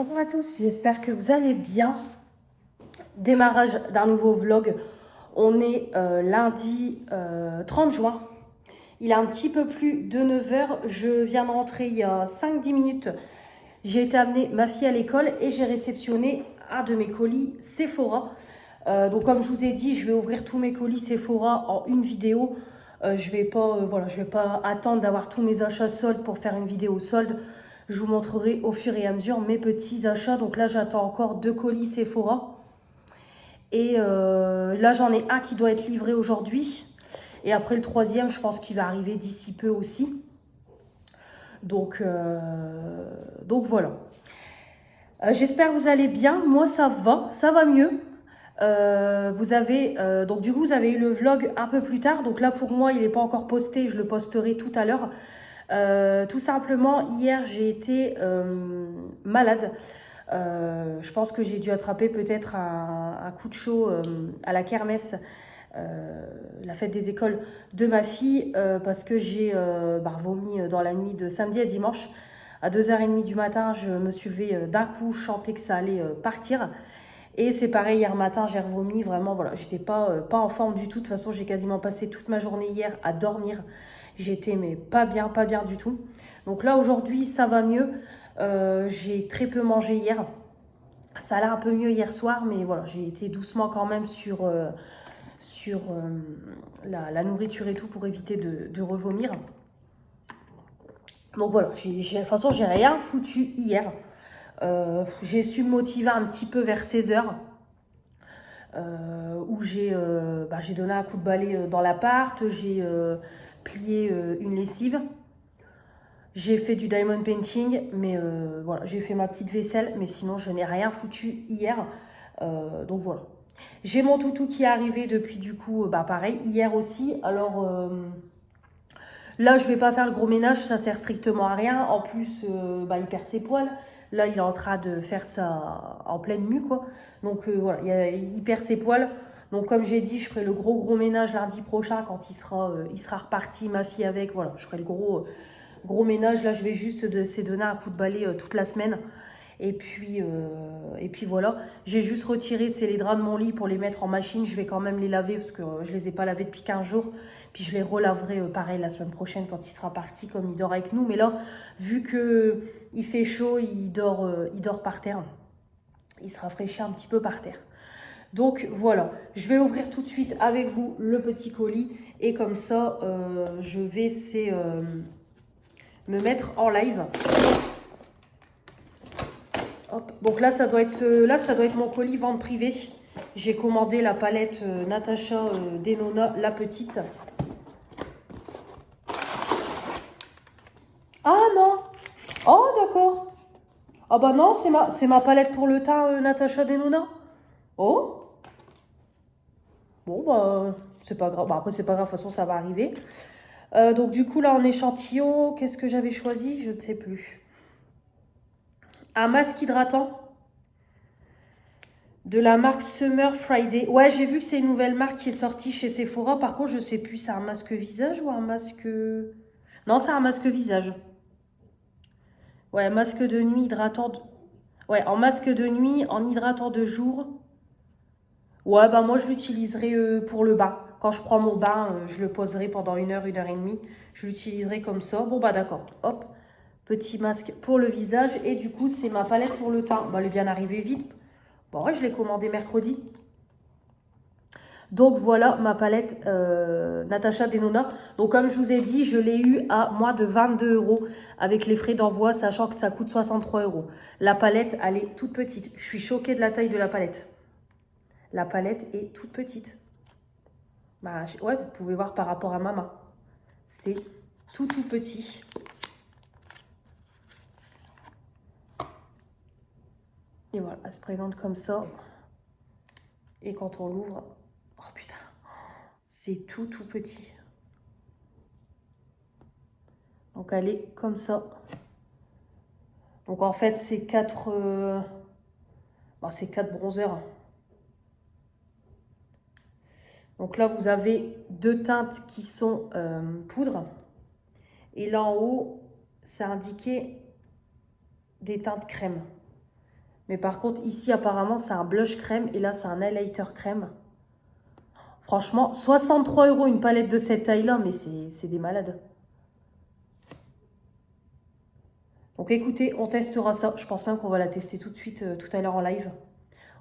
Bonjour à tous, j'espère que vous allez bien. Démarrage d'un nouveau vlog. On est lundi 30 juin. Il est un petit peu plus de 9 heures. Je viens de rentrer il y a 5-10 minutes. J'ai été amener ma fille à l'école et j'ai réceptionné un de mes colis Sephora. Donc comme je vous ai dit, je vais ouvrir tous mes colis Sephora en une vidéo. Je vais pas attendre d'avoir tous mes achats soldes pour faire une vidéo solde. Je vous montrerai au fur et à mesure mes petits achats. Donc là, j'attends encore 2 colis Sephora. Et là, j'en ai un qui doit être livré aujourd'hui. Et après, le troisième, je pense qu'il va arriver d'ici peu aussi. Donc voilà. J'espère que vous allez bien. Moi, ça va mieux. Donc du coup, vous avez eu le vlog un peu plus tard. Donc là, pour moi, il n'est pas encore posté. Je le posterai tout à l'heure. Tout simplement, hier, j'ai été malade. Je pense que j'ai dû attraper peut-être un coup de chaud à la kermesse, la fête des écoles de ma fille, parce que j'ai vomi dans la nuit de samedi à dimanche. À 2h30 du matin, je me suis levée d'un coup, je sentais que ça allait partir. Et c'est pareil, hier matin, j'ai revomi. Vraiment, voilà, j'étais pas en forme du tout. De toute façon, j'ai quasiment passé toute ma journée hier à dormir. J'étais mais pas bien du tout. Donc là, aujourd'hui, ça va mieux. J'ai très peu mangé hier. Ça allait un peu mieux hier soir, mais voilà, j'ai été doucement quand même sur la nourriture et tout pour éviter de revomir. Donc voilà, de toute façon, j'ai rien foutu hier. J'ai su me motiver un petit peu vers 16 h, où j'ai donné un coup de balai dans l'appart, j'ai plié une lessive. J'ai fait du diamond painting, mais voilà, j'ai fait ma petite vaisselle, mais sinon je n'ai rien foutu hier. Donc voilà. J'ai mon toutou qui est arrivé depuis du coup, pareil, hier aussi. Alors là, je vais pas faire le gros ménage, ça sert strictement à rien. En plus, il perd ses poils. Là, il est en train de faire ça en pleine mue, quoi. Donc voilà, il perd ses poils. Donc comme j'ai dit, je ferai le gros ménage lundi prochain quand il sera reparti, ma fille avec. Voilà, je ferai le gros ménage. Là, je vais juste se donner un coup de balai toute la semaine. Et puis voilà. J'ai juste retiré les draps de mon lit pour les mettre en machine. Je vais quand même les laver parce que je les ai pas lavés depuis 15 jours. Puis je les relaverai pareil la semaine prochaine quand il sera parti, comme il dort avec nous. Mais là, vu que il fait chaud, il dort par terre. Il se rafraîchit un petit peu par terre. Donc voilà, je vais ouvrir tout de suite avec vous le petit colis. Et comme ça, je vais me mettre en live. Hop. Donc là, ça doit être mon colis vente privée. J'ai commandé la palette Natasha Denona, la petite. Ah non! Oh d'accord! Ah bah non, c'est ma palette pour le teint Natasha Denona. Oh! Bon bah c'est pas grave. Bah, après c'est pas grave, de toute façon ça va arriver. Donc du coup là en échantillon, qu'est-ce que j'avais choisi? Je ne sais plus. Un masque hydratant de la marque Summer Friday. Ouais, j'ai vu que c'est une nouvelle marque qui est sortie chez Sephora. Par contre, je sais plus, c'est un masque visage ou un masque... Non, c'est un masque visage. Ouais, masque de nuit hydratant. Ouais, en masque de nuit, en hydratant de jour. Ouais, bah moi je l'utiliserai pour le bain. Quand je prends mon bain, je le poserai pendant 1 heure, 1 h 30. Je l'utiliserai comme ça. Bon bah d'accord. Hop, petit masque pour le visage. Et du coup, c'est ma palette pour le teint. Bah, elle est bien arrivée vite. Bon, ouais, je l'ai commandé mercredi. Donc voilà ma palette Natasha Denona. Donc comme je vous ai dit, je l'ai eu à moins de 22 € avec les frais d'envoi, sachant que ça coûte 63 €. La palette, elle est toute petite. Je suis choquée de la taille de la palette. La palette est toute petite. Bah, ouais, vous pouvez voir par rapport à ma main. C'est tout petit. Et voilà, elle se présente comme ça. Et quand on l'ouvre, oh putain, c'est tout petit. Donc elle est comme ça. Donc en fait, c'est 4 bronzers. Donc là, vous avez 2 teintes qui sont poudre. Et là en haut, c'est indiqué des teintes crème. Mais par contre, ici, apparemment, c'est un blush crème. Et là, c'est un highlighter crème. Franchement, 63 € une palette de cette taille-là. Mais c'est des malades. Donc écoutez, on testera ça. Je pense même qu'on va la tester tout de suite, tout à l'heure en live.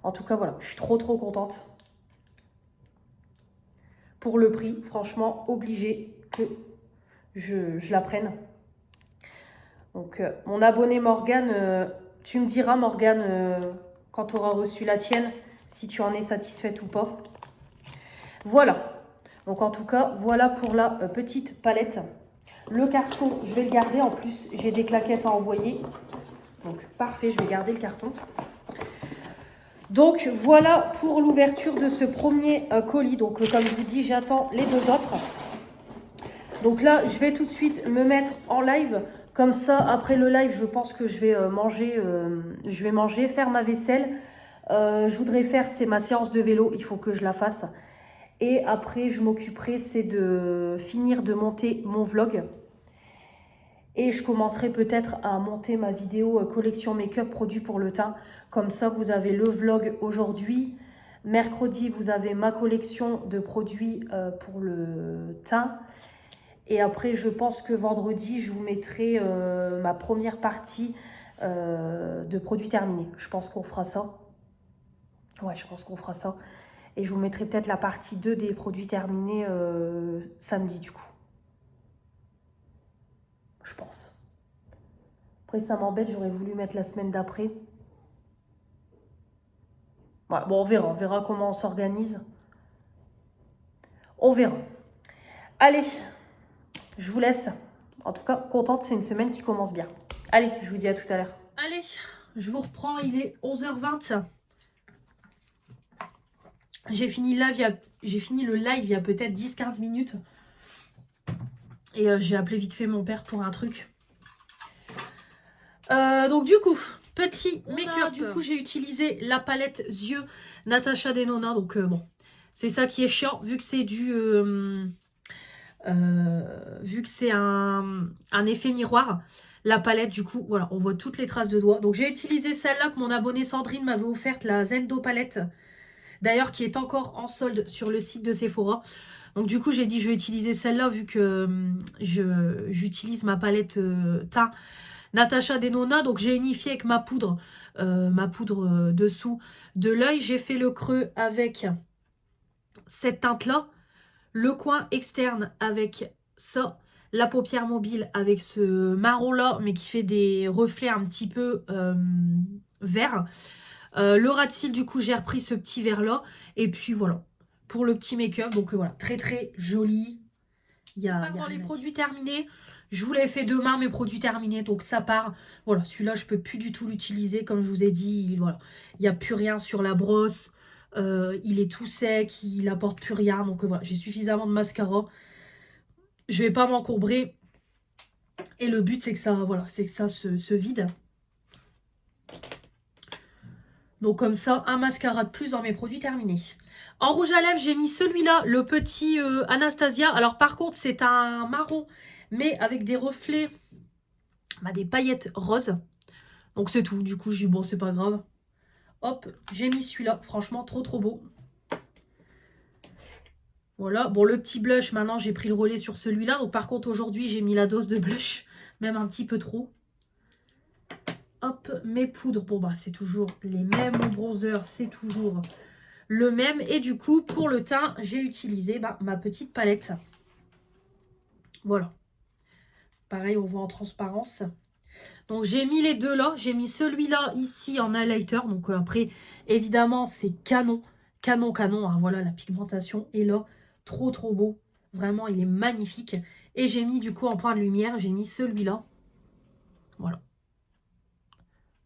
En tout cas, voilà, je suis trop contente. Pour le prix, franchement, obligé que je la prenne. Donc, mon abonné Morgane, tu me diras, Morgane, quand tu auras reçu la tienne, si tu en es satisfaite ou pas. Voilà. Donc, en tout cas, voilà pour la petite palette. Le carton, je vais le garder. En plus, j'ai des claquettes à envoyer. Donc, parfait, je vais garder le carton. Donc, voilà pour l'ouverture de ce premier colis. Donc, comme je vous dis, j'attends les deux autres. Donc là, je vais tout de suite me mettre en live. Comme ça, après le live, je pense que je vais manger, faire ma vaisselle. Je voudrais faire, c'est ma séance de vélo. Il faut que je la fasse. Et après, je m'occuperai, c'est de finir de monter mon vlog. Et je commencerai peut-être à monter ma vidéo collection make-up produits pour le teint. Comme ça, vous avez le vlog aujourd'hui. Mercredi, vous avez ma collection de produits pour le teint. Et après, je pense que vendredi, je vous mettrai ma première partie de produits terminés. Je pense qu'on fera ça. Ouais, je pense qu'on fera ça. Et je vous mettrai peut-être la partie 2 des produits terminés samedi, du coup. Je pense. Après, ça m'embête, j'aurais voulu mettre la semaine d'après. Ouais, bon, on verra comment on s'organise. On verra. Allez, je vous laisse. En tout cas, contente, c'est une semaine qui commence bien. Allez, je vous dis à tout à l'heure. Allez, je vous reprends, il est 11h20. J'ai fini le live il y a peut-être 10-15 minutes. Et j'ai appelé vite fait mon père pour un truc. Donc du coup, petit make-up. Du coup, j'ai utilisé la palette yeux Natasha Denona. Donc bon, c'est ça qui est chiant. Vu que c'est vu que c'est un effet miroir, la palette, du coup, voilà, on voit toutes les traces de doigts. Donc j'ai utilisé celle-là que mon abonnée Sandrine m'avait offerte, la Zendo palette. D'ailleurs, qui est encore en solde sur le site de Sephora. Donc du coup, j'ai dit je vais utiliser celle-là vu que j'utilise ma palette teint Natasha Denona. Donc j'ai unifié avec ma poudre dessous de l'œil. J'ai fait le creux avec cette teinte-là. Le coin externe avec ça. La paupière mobile avec ce marron-là, mais qui fait des reflets un petit peu verts. Le ras de cils, du coup, j'ai repris ce petit vert-là. Et puis voilà, pour le petit make-up. Donc voilà, très joli. Il y a les produits terminés. Je vous l'ai fait demain, mes produits terminés. Donc ça part. Voilà, celui-là, je peux plus du tout l'utiliser. Comme je vous ai dit, voilà, il n'y a plus rien sur la brosse. Il est tout sec, il apporte plus rien. Donc voilà, j'ai suffisamment de mascara. Je vais pas m'encombrer. Et le but, c'est que ça, voilà, c'est que ça se vide. Donc comme ça, un mascara de plus dans mes produits terminés. En rouge à lèvres, j'ai mis celui-là, le petit Anastasia. Alors par contre, c'est un marron, mais avec des reflets, des paillettes roses. Donc c'est tout. Du coup, j'ai dit, bon, c'est pas grave. Hop, j'ai mis celui-là. Franchement, trop beau. Voilà. Bon, le petit blush, maintenant, j'ai pris le relais sur celui-là. Donc par contre, aujourd'hui, j'ai mis la dose de blush, même un petit peu trop. Hop, mes poudres, bon bah c'est toujours les mêmes. Mon bronzer, c'est toujours le même. Et du coup, pour le teint, j'ai utilisé ma petite palette. Voilà. Pareil, on voit en transparence. Donc j'ai mis les deux là. J'ai mis celui-là ici en highlighter. Donc après, évidemment, c'est canon. Canon. Hein. Voilà, la pigmentation est là. Trop beau. Vraiment, il est magnifique. Et j'ai mis du coup en point de lumière, j'ai mis celui-là. Voilà.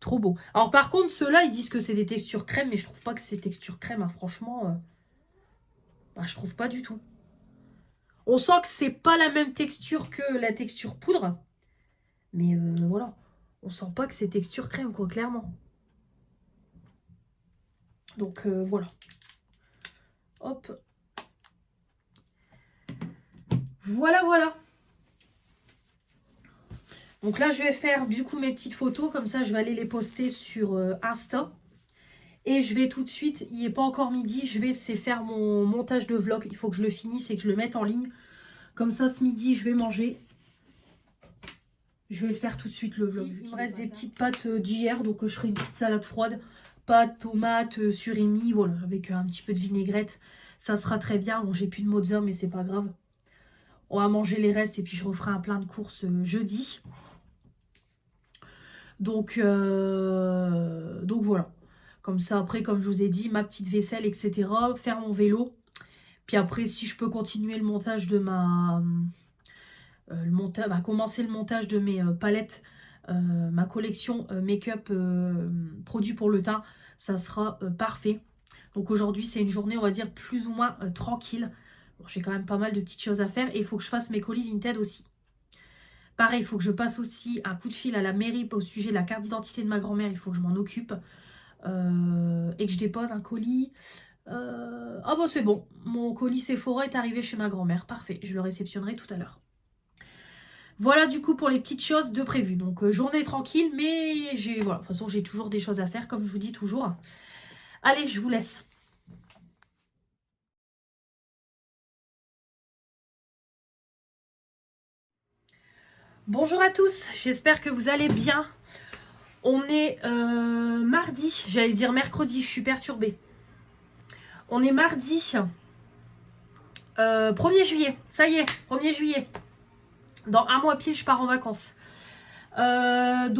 Trop beau. Alors par contre, ceux-là, ils disent que c'est des textures crème, mais je trouve pas que c'est texture crème. Hein. Franchement, je trouve pas du tout. On sent que c'est pas la même texture que la texture poudre. Mais voilà. On sent pas que c'est texture crème, quoi, clairement. Donc voilà. Hop. Voilà. Donc là, je vais faire du coup mes petites photos. Comme ça, je vais aller les poster sur Insta. Et je vais tout de suite, il n'est pas encore midi, je vais c'est faire mon montage de vlog. Il faut que je le finisse et que je le mette en ligne. Comme ça, ce midi, je vais manger. Je vais le faire tout de suite, le vlog. Il me reste des petites pâtes d'hier, donc je ferai une petite salade froide. Pâtes, tomates, surimi, voilà, avec un petit peu de vinaigrette. Ça sera très bien. Bon, j'ai plus de mozza, mais c'est pas grave. On va manger les restes et puis je referai un plein de courses jeudi. Donc voilà. Comme ça, après, comme je vous ai dit, ma petite vaisselle, etc. Faire mon vélo. Puis après, si je peux continuer le montage de commencer le montage de mes palettes, ma collection make-up produits pour le teint, ça sera parfait. Donc aujourd'hui, c'est une journée, on va dire, plus ou moins tranquille. Bon, j'ai quand même pas mal de petites choses à faire et il faut que je fasse mes colis Vinted aussi. Pareil, il faut que je passe aussi un coup de fil à la mairie au sujet de la carte d'identité de ma grand-mère. Il faut que je m'en occupe et que je dépose un colis. Ah bon, c'est bon. Mon colis Sephora est arrivé chez ma grand-mère. Parfait, je le réceptionnerai tout à l'heure. Voilà du coup pour les petites choses de prévues. Donc journée tranquille, mais voilà, de toute façon j'ai toujours des choses à faire comme je vous dis toujours. Allez, je vous laisse. Bonjour à tous, j'espère que vous allez bien. On est mardi, j'allais dire mercredi, je suis perturbée. On est mardi 1er juillet, ça y est, 1er juillet. Dans un mois pile, je pars en vacances. Mardi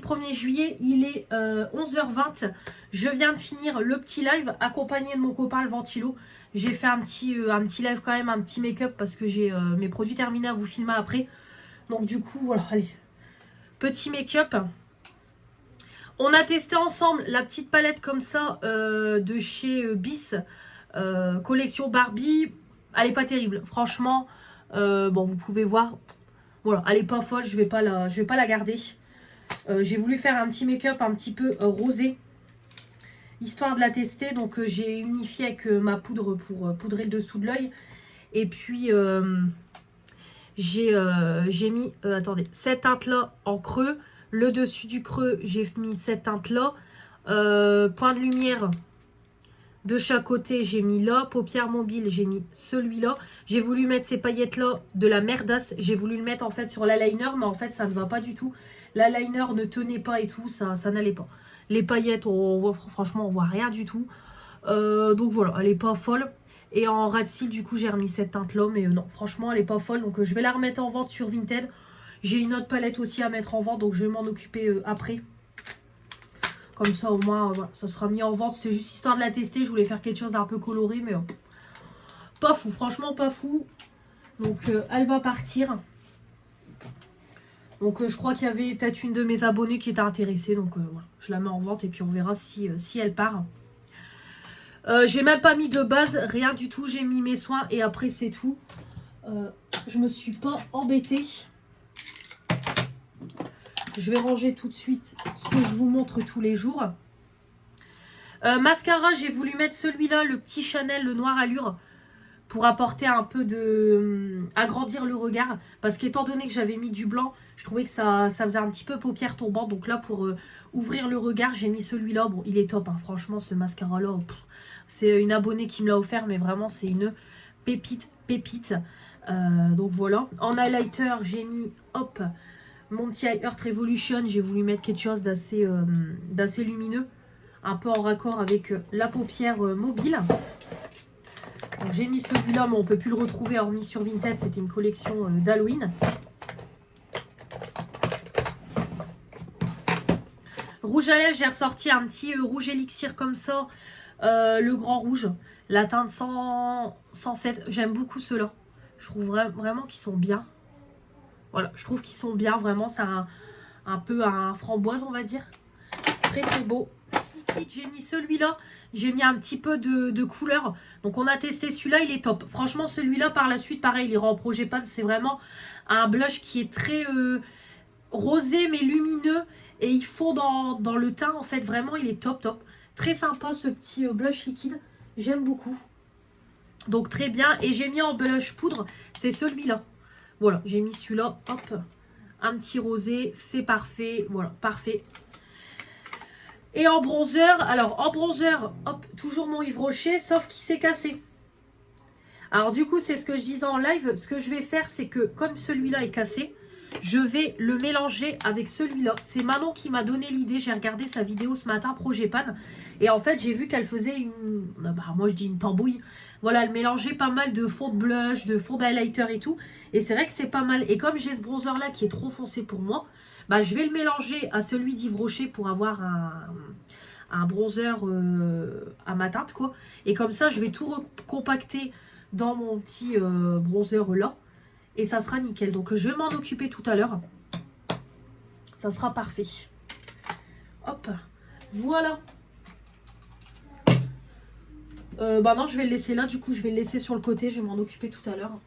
1er juillet, il est 11h20. Je viens de finir le petit live accompagné de mon copain le Ventilo. J'ai fait un petit live quand même, un petit make-up parce que j'ai mes produits terminés à vous filmer après. Donc du coup, voilà, allez. Petit make-up. On a testé ensemble la petite palette comme ça de chez Bis. Collection Barbie. Elle est pas terrible. Franchement, bon, vous pouvez voir. Voilà, elle est pas folle, je vais pas la garder. J'ai voulu faire un petit make-up un petit peu rosé, histoire de la tester. Donc j'ai unifié avec ma poudre pour poudrer le dessous de l'œil. Et puis j'ai mis, attendez, cette teinte là en creux. Le dessus du creux, j'ai mis cette teinte là. Point de lumière de chaque côté, j'ai mis là. Paupières mobiles, j'ai mis celui-là. J'ai voulu mettre ces paillettes-là de la merdasse. J'ai voulu le mettre en fait sur l'eyeliner, mais en fait ça ne va pas du tout. L'eyeliner ne tenait pas et tout, ça n'allait pas. Les paillettes, franchement, on voit rien du tout. Donc voilà, elle est pas folle. Et en ras de cils, du coup, j'ai remis cette teinte-là, mais non, franchement, elle est pas folle. Donc je vais la remettre en vente sur Vinted. J'ai une autre palette aussi à mettre en vente, donc je vais m'en occuper après. Comme ça, au moins, voilà, ça sera mis en vente. C'était juste histoire de la tester. Je voulais faire quelque chose d'un peu coloré, mais pas fou. Franchement, pas fou. Donc, elle va partir. Donc, je crois qu'il y avait peut-être une de mes abonnées qui était intéressée. Donc, voilà, je la mets en vente et puis on verra si elle part. J'ai même pas mis de base, rien du tout. J'ai mis mes soins et après, c'est tout. Je me suis pas embêtée. Je vais ranger tout de suite ce que je vous montre tous les jours. Mascara, j'ai voulu mettre celui-là, le petit Chanel, le noir allure, pour apporter un peu de... agrandir le regard. Parce qu'étant donné que j'avais mis du blanc, je trouvais que ça faisait un petit peu paupières tombantes. Donc là, pour ouvrir le regard, j'ai mis celui-là. Bon, il est top, hein. Franchement, ce mascara-là, c'est une abonnée qui me l'a offert, mais vraiment, c'est une pépite. Donc voilà. En highlighter, j'ai mis, hop, mon petit Earth Revolution. J'ai voulu mettre quelque chose d'assez lumineux, un peu en raccord avec la paupière mobile. J'ai mis celui-là, mais on ne peut plus le retrouver hormis sur Vinted. C'était une collection d'Halloween. Rouge à lèvres, j'ai ressorti un petit rouge élixir comme ça. Le grand rouge. La teinte 107. J'aime beaucoup ceux-là. Je trouve vraiment qu'ils sont bien. Voilà, je trouve qu'ils sont bien. Vraiment, c'est un peu un framboise, on va dire. Très très beau. J'ai mis celui-là, j'ai mis un petit peu de couleur. Donc on a testé celui-là, il est top. Franchement, celui-là, par la suite, pareil, il ira en projet pan. C'est vraiment un blush qui est très rosé, mais lumineux. Et il fond dans le teint, en fait. Vraiment, il est top. Très sympa, ce petit blush liquide. J'aime beaucoup. Donc très bien. Et j'ai mis en blush poudre, c'est celui-là. Voilà, j'ai mis celui-là, hop, un petit rosé, c'est parfait. Voilà, parfait. Et en bronzer, alors en bronzer, hop, toujours mon Yves Rocher, sauf qu'il s'est cassé. Alors du coup, c'est ce que je disais en live. Ce que je vais faire, c'est que comme celui-là est cassé, je vais le mélanger avec celui-là. C'est Manon qui m'a donné l'idée. J'ai regardé sa vidéo ce matin, Projet Pan. Et en fait, j'ai vu qu'elle faisait une... moi, je dis une tambouille. Voilà, elle mélangeait pas mal de fond de blush, de fond d'highlighter et tout. Et c'est vrai que c'est pas mal. Et comme j'ai ce bronzer-là qui est trop foncé pour moi, bah, je vais le mélanger à celui d'Yves Rocher pour avoir un bronzer à ma teinte, quoi. Et comme ça, je vais tout recompacter dans mon petit bronzer là. Et ça sera nickel. Donc je vais m'en occuper tout à l'heure. Ça sera parfait. Hop. Voilà. Bah non, je vais le laisser là. Du coup, je vais le laisser sur le côté. Je vais m'en occuper tout à l'heure.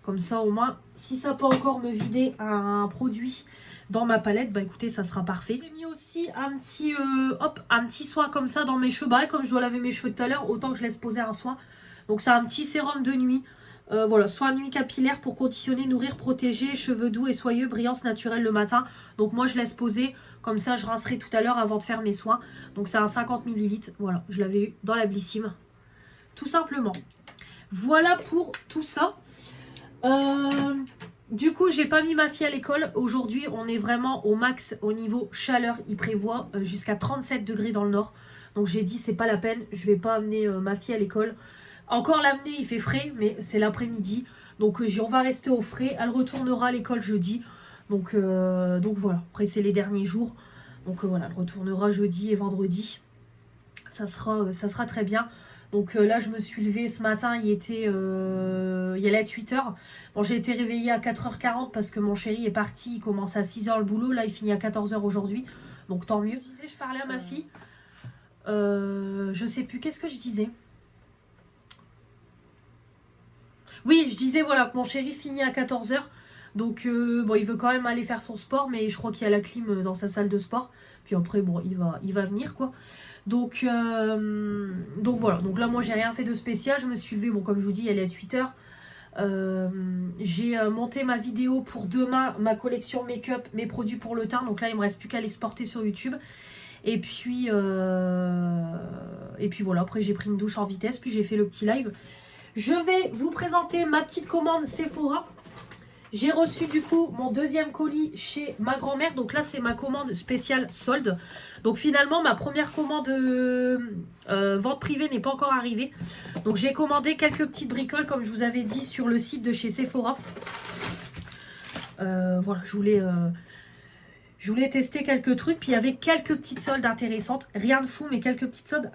Comme ça, au moins, si ça peut encore me vider un produit dans ma palette, bah écoutez, ça sera parfait. J'ai mis aussi un petit soin comme ça dans mes cheveux. Bah, comme je dois laver mes cheveux tout à l'heure, autant que je laisse poser un soin. Donc c'est un petit sérum de nuit. Voilà, soin nuit capillaire pour conditionner, nourrir, protéger, cheveux doux et soyeux, brillance naturelle le matin. Donc moi je laisse poser, comme ça je rincerai tout à l'heure avant de faire mes soins. Donc c'est un 50 ml, voilà, je l'avais eu dans la Blissim, tout simplement. Voilà pour tout ça. Du coup j'ai pas mis ma fille à l'école. Aujourd'hui on est vraiment au max au niveau chaleur. Il prévoit jusqu'à 37 degrés dans le nord. Donc j'ai dit c'est pas la peine, je vais pas amener ma fille à l'école. Encore l'amener, il fait frais, mais c'est l'après-midi. Donc on va rester au frais. Elle retournera à l'école jeudi. Donc voilà, après c'est les derniers jours. Donc voilà, elle retournera jeudi et vendredi. Ça sera très bien. Donc là, je me suis levée ce matin, il allait être 8h. Bon, j'ai été réveillée à 4h40 parce que mon chéri est parti. Il commence à 6h le boulot. Là, il finit à 14h aujourd'hui. Donc tant mieux. Je parlais à ma fille. Je sais plus, qu'est-ce que je disais ? Oui, je disais voilà que mon chéri finit à 14h. Donc bon, il veut quand même aller faire son sport, mais je crois qu'il y a la clim dans sa salle de sport. Puis après, bon, il va venir quoi. Donc voilà. Donc là, moi, j'ai rien fait de spécial. Je me suis levée, bon, comme je vous dis, elle est à 8h. J'ai monté ma vidéo pour demain, ma collection make-up, mes produits pour le teint. Donc là, il me reste plus qu'à l'exporter sur YouTube. Et puis voilà. Après, j'ai pris une douche en vitesse, puis j'ai fait le petit live. Je vais vous présenter ma petite commande Sephora. J'ai reçu du coup mon deuxième colis chez ma grand-mère. Donc là, c'est ma commande spéciale solde. Donc finalement, ma première commande vente privée n'est pas encore arrivée. Donc j'ai commandé quelques petites bricoles, comme je vous avais dit, sur le site de chez Sephora. Voilà, je voulais tester quelques trucs. Puis il y avait quelques petites soldes intéressantes. Rien de fou, mais quelques petites soldes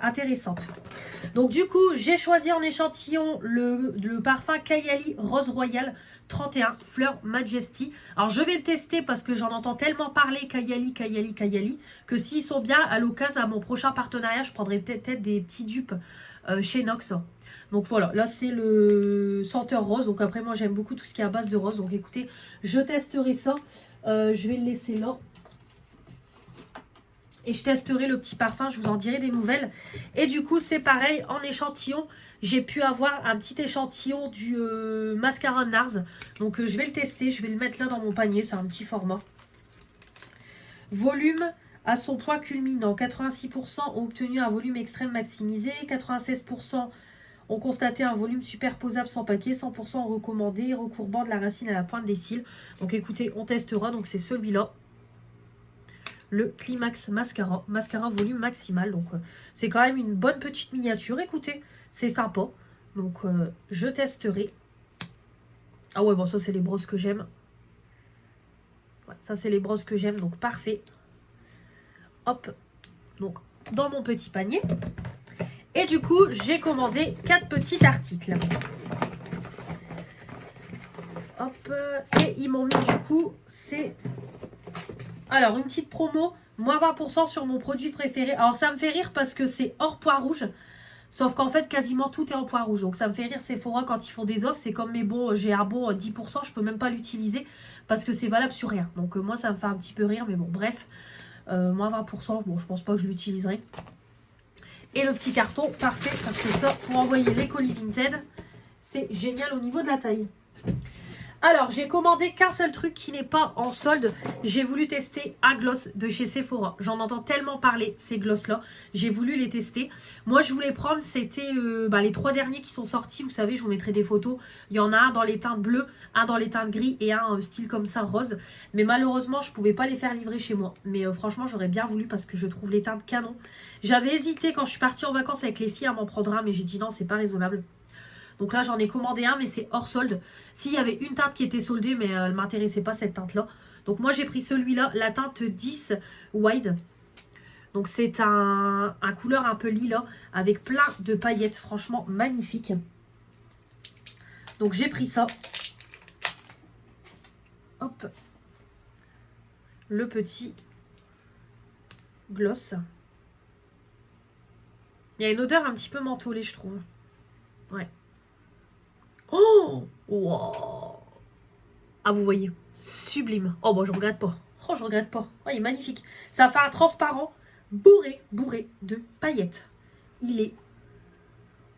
intéressantes. Donc du coup, j'ai choisi en échantillon le parfum Kayali Rose Royal 31 Fleur Majesty. Alors je vais le tester parce que j'en entends tellement parler Kayali, que s'ils sont bien, à l'occasion à mon prochain partenariat, je prendrai peut-être des petits dupes chez Nox. Donc voilà, là c'est le senteur rose. Donc après, moi j'aime beaucoup tout ce qui est à base de rose. Donc écoutez, je testerai ça. Je vais le laisser là. Et je testerai le petit parfum, je vous en dirai des nouvelles. Et du coup, c'est pareil, en échantillon, j'ai pu avoir un petit échantillon du mascara NARS. Donc, je vais le tester, je vais le mettre là dans mon panier, c'est un petit format. Volume à son point culminant. 86% ont obtenu un volume extrême maximisé. 96% ont constaté un volume superposable sans paquet. 100% ont recommandé, recourbant de la racine à la pointe des cils. Donc, écoutez, on testera. Donc, c'est celui-là. Le Climax Mascara, mascara volume maximal. Donc c'est quand même une bonne petite miniature. Écoutez, c'est sympa. Donc je testerai. Ah ouais, bon, ça c'est les brosses que j'aime. Ouais, ça c'est les brosses que j'aime, donc parfait. Hop, donc dans mon petit panier. Et du coup, j'ai commandé 4 petits articles. Hop, et ils m'ont mis du coup, c'est... Alors, une petite promo, moins 20% sur mon produit préféré. Alors, ça me fait rire parce que c'est hors pois rouge. Sauf qu'en fait, quasiment tout est en pois rouge. Donc, ça me fait rire Sephora quand ils font des offres. C'est comme mes bons, j'ai un bon 10%, je peux même pas l'utiliser parce que c'est valable sur rien. Donc, moi, ça me fait un petit peu rire. Mais bon, bref, moins 20%, bon, je pense pas que je l'utiliserai. Et le petit carton, parfait. Parce que ça, pour envoyer les colis Vinted, c'est génial au niveau de la taille. Alors, j'ai commandé qu'un seul truc qui n'est pas en solde. J'ai voulu tester un gloss de chez Sephora. J'en entends tellement parler, ces gloss-là. J'ai voulu les tester. Moi, je voulais prendre, c'était les 3 derniers qui sont sortis. Vous savez, je vous mettrai des photos. Il y en a un dans les teintes bleues, un dans les teintes gris et un style comme ça, rose. Mais malheureusement, je ne pouvais pas les faire livrer chez moi. Mais franchement, j'aurais bien voulu parce que je trouve les teintes canon. J'avais hésité quand je suis partie en vacances avec les filles à m'en prendre un, mais j'ai dit non, c'est pas raisonnable. Donc là, j'en ai commandé un, mais c'est hors solde. S'il y avait une teinte qui était soldée, mais elle ne m'intéressait pas, cette teinte-là. Donc moi, j'ai pris celui-là, la teinte 10 Wide. Donc c'est un couleur un peu lilas, avec plein de paillettes. Franchement, magnifique. Donc j'ai pris ça. Hop. Le petit gloss. Il y a une odeur un petit peu mentholée, je trouve. Ouais. Oh, wow. Ah, vous voyez, sublime. Oh, bah, je regrette pas. Oh, je regrette pas. Oh, il est magnifique. Ça fait un transparent bourré de paillettes. Il est...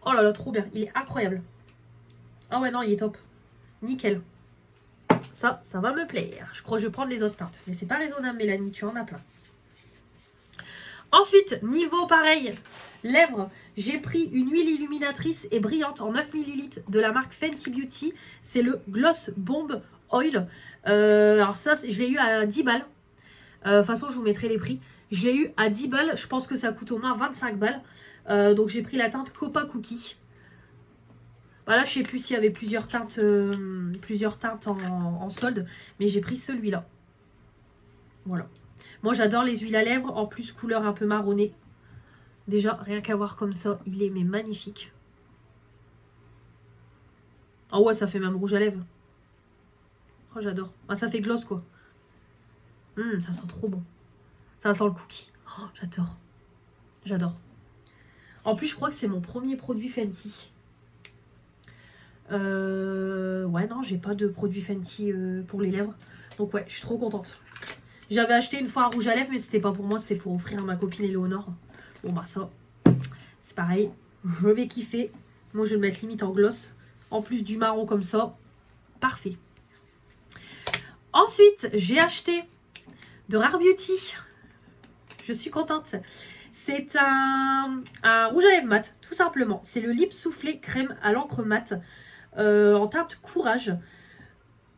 Oh là là, trop bien. Il est incroyable. Ah ouais, non, il est top. Nickel. Ça va me plaire. Je crois que je vais prendre les autres teintes. Mais c'est pas raisonnable, Mélanie, tu en as plein. Ensuite, niveau pareil, lèvres, j'ai pris une huile illuminatrice et brillante en 9 ml de la marque Fenty Beauty. C'est le Gloss Bomb Oil. Alors ça, je l'ai eu à 10 balles. De toute façon, je vous mettrai les prix. Je l'ai eu à 10 balles. Je pense que ça coûte au moins 25 balles. Donc j'ai pris la teinte Copa Cookie. Voilà, je sais plus s'il y avait plusieurs teintes en solde. Mais j'ai pris celui-là. Voilà. Moi, j'adore les huiles à lèvres. En plus, couleur un peu marronnée. Déjà, rien qu'à voir comme ça, il est mais magnifique. Oh ouais, ça fait même rouge à lèvres. Oh, j'adore. Ah, ça fait gloss, quoi. Ça sent trop bon. Ça sent le cookie. Oh, j'adore. J'adore. En plus, je crois que c'est mon premier produit Fenty. Ouais, non, j'ai pas de produit Fenty pour les lèvres. Donc ouais, je suis trop contente. J'avais acheté une fois un rouge à lèvres, mais c'était pas pour moi, c'était pour offrir à ma copine Éléonore. Bon bah ça, c'est pareil. Je vais kiffer. Moi, je vais le mettre limite en gloss. En plus du marron comme ça. Parfait. Ensuite, j'ai acheté de Rare Beauty. Je suis contente. C'est un rouge à lèvres mat, tout simplement. C'est le Lip Soufflé crème à l'encre mat en teinte Courage.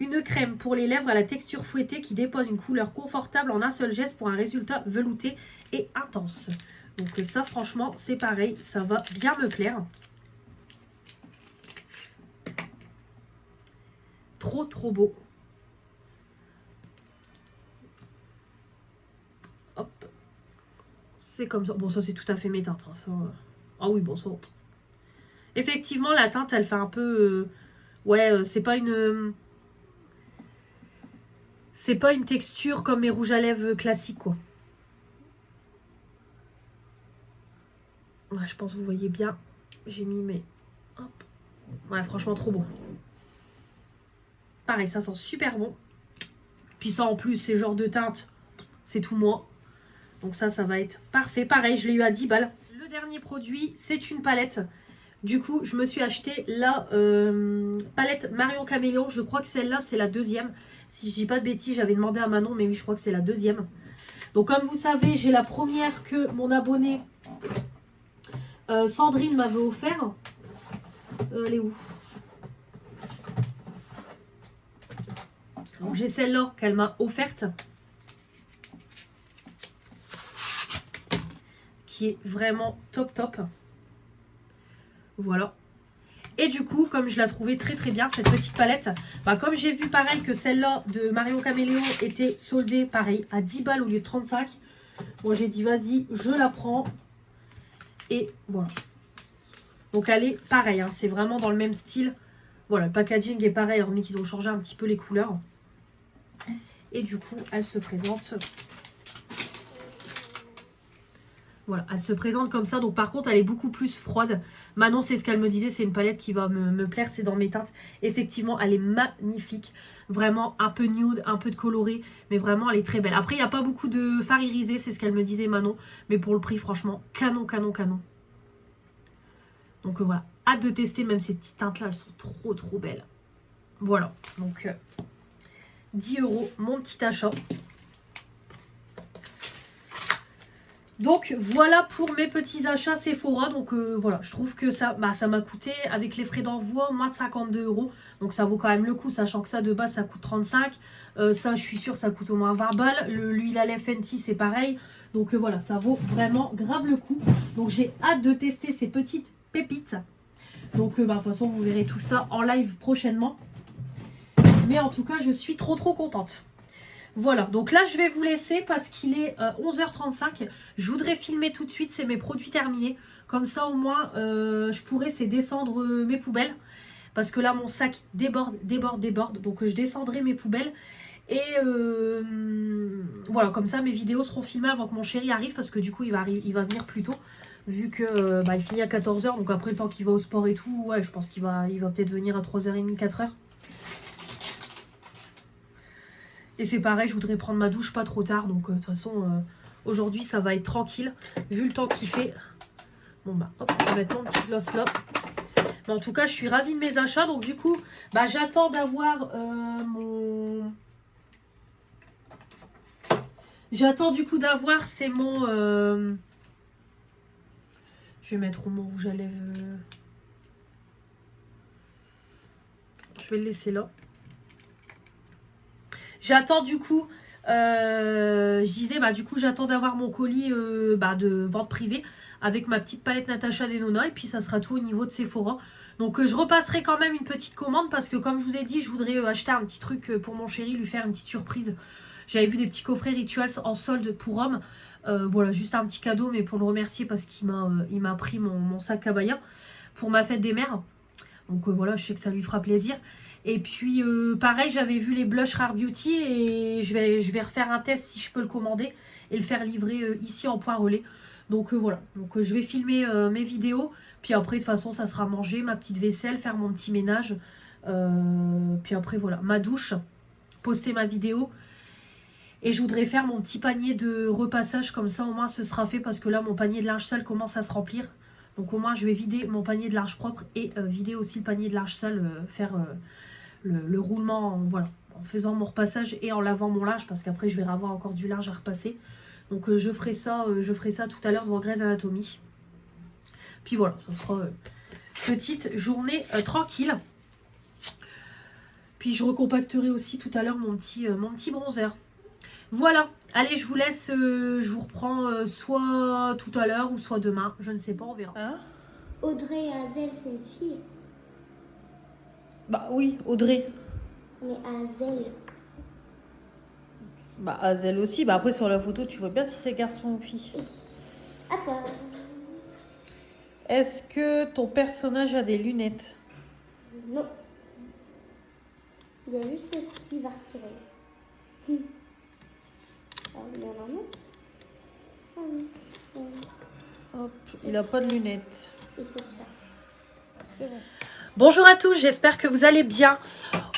Une crème pour les lèvres à la texture fouettée qui dépose une couleur confortable en un seul geste pour un résultat velouté et intense. Donc ça, franchement, c'est pareil. Ça va bien me plaire. Trop, trop beau. Hop. C'est comme ça. Bon, ça, c'est tout à fait mes teintes. Hein, ça... Ah oui, bon, ça... Effectivement, la teinte, elle fait un peu... Ouais, c'est pas une... C'est pas une texture comme mes rouges à lèvres classiques, quoi. Ouais, je pense que vous voyez bien. J'ai mis mes... Hop. Ouais, franchement, trop beau. Pareil, ça sent super bon. Puis ça, en plus, ces genres de teintes, c'est tout moi. Donc ça va être parfait. Pareil, je l'ai eu à 10 balles. Le dernier produit, c'est une palette. Du coup, je me suis acheté la palette Marion Caméléon. Je crois que celle-là, c'est la deuxième. Si je dis pas de bêtises, j'avais demandé à Manon, mais oui, je crois que c'est la deuxième. Donc, comme vous savez, j'ai la première que mon abonnée Sandrine m'avait offert. Elle est où? Donc, j'ai celle-là qu'elle m'a offerte. Qui est vraiment top top. Voilà. Et du coup, comme je la trouvais très très bien, cette petite palette, bah, comme j'ai vu pareil que celle-là de Marion Caméléon était soldée pareil à 10 balles au lieu de 35. Moi j'ai dit vas-y, je la prends. Et voilà. Donc elle est pareille, hein, c'est vraiment dans le même style. Voilà, le packaging est pareil, hormis qu'ils ont changé un petit peu les couleurs. Et du coup, elle se présente... Voilà, elle se présente comme ça. Donc par contre, elle est beaucoup plus froide. Manon, c'est ce qu'elle me disait. C'est une palette qui va me plaire. C'est dans mes teintes. Effectivement, elle est magnifique. Vraiment un peu nude, un peu de coloré. Mais vraiment, elle est très belle. Après, il n'y a pas beaucoup de fard irisé. C'est ce qu'elle me disait, Manon. Mais pour le prix, franchement, canon, canon, canon. Donc voilà, hâte de tester même ces petites teintes-là. Elles sont trop, trop belles. Voilà, donc 10 € mon petit achat. Donc voilà pour mes petits achats Sephora. Donc voilà, je trouve que ça m'a coûté avec les frais d'envoi moins de 52 €. Donc ça vaut quand même le coup, sachant que ça de base ça coûte 35. Ça je suis sûre ça coûte au moins 20 balles. L'huile à lèvres Fenty c'est pareil. Donc voilà, ça vaut vraiment grave le coup. Donc j'ai hâte de tester ces petites pépites. Donc de toute façon vous verrez tout ça en live prochainement. Mais en tout cas je suis trop contente. Voilà, donc là je vais vous laisser parce qu'il est 11h35. Je voudrais filmer tout de suite, c'est mes produits terminés. Comme ça au moins je pourrais descendre mes poubelles. Parce que là mon sac déborde. Donc je descendrai mes poubelles. Et voilà, comme ça mes vidéos seront filmées avant que mon chéri arrive. Parce que du coup il va venir plus tôt. Vu que il finit à 14h. Donc après le temps qu'il va au sport et tout, ouais je pense qu'il va peut-être venir à 3h30, 4h. Et c'est pareil, je voudrais prendre ma douche pas trop tard. Donc de toute façon, aujourd'hui, ça va être tranquille. Vu le temps qu'il fait. Bon bah, hop, je vais mettre mon petit gloss là. Mais en tout cas, je suis ravie de mes achats. Donc du coup, j'attends d'avoir mon... J'attends du coup d'avoir, c'est mon... Je vais mettre mon rouge à lèvres. Je vais le laisser là. J'attends du coup, je disais, du coup j'attends d'avoir mon colis de vente privée avec ma petite palette Natasha Denona et puis ça sera tout au niveau de Sephora. Donc je repasserai quand même une petite commande parce que comme je vous ai dit, je voudrais acheter un petit truc pour mon chéri, lui faire une petite surprise. J'avais vu des petits coffrets Rituals en solde pour hommes. Voilà, juste un petit cadeau mais pour le remercier parce qu'il m'a pris mon sac Cabaya pour ma fête des mères. Donc voilà, je sais que ça lui fera plaisir. Et puis pareil, j'avais vu les blush Rare Beauty et je vais refaire un test si je peux le commander et le faire livrer ici en point relais. Donc voilà, donc je vais filmer mes vidéos. Puis après de toute façon ça sera manger, ma petite vaisselle, faire mon petit ménage. Puis après voilà, ma douche, poster ma vidéo. Et je voudrais faire mon petit panier de repassage, comme ça au moins ce sera fait parce que là mon panier de linge sale commence à se remplir. Donc au moins je vais vider mon panier de linge propre et vider aussi le panier de linge sale, faire le roulement en faisant mon repassage et en lavant mon linge parce qu'après je vais avoir encore du linge à repasser. Donc je ferai ça tout à l'heure devant Grey's Anatomy. Puis voilà, ce sera petite journée tranquille. Puis je recompacterai aussi tout à l'heure mon petit bronzer. Voilà, allez je vous laisse, je vous reprends soit tout à l'heure ou soit demain, je ne sais pas, on verra. Hein Audrey et Hazel, c'est une fille. Bah oui, Audrey. Mais Hazel. Bah Hazel aussi, bah après sur la photo tu vois bien si c'est garçon ou fille. Attends. Est-ce que ton personnage a des lunettes? Non. Il y a juste Steve à retirer. Ah, il y en a un autre. Ah oui. Hop, il n'a pas de lunettes. Et c'est ça. C'est bon. Bonjour à tous, j'espère que vous allez bien.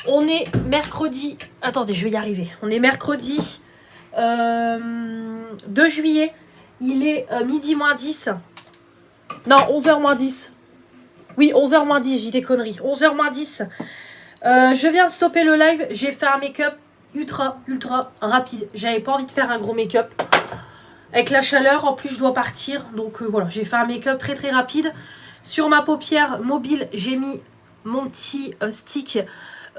On est mercredi... Attendez, je vais y arriver. On est mercredi 2 juillet. Il est midi moins 10. Non, 11h moins 10. Oui, 11h moins 10, j'ai des conneries. 11h moins 10. Je viens de stopper le live. J'ai fait un make-up ultra rapide. J'avais pas envie de faire un gros make-up. Avec la chaleur, en plus je dois partir. Donc voilà, j'ai fait un make-up très rapide. Sur ma paupière mobile, j'ai mis mon petit stick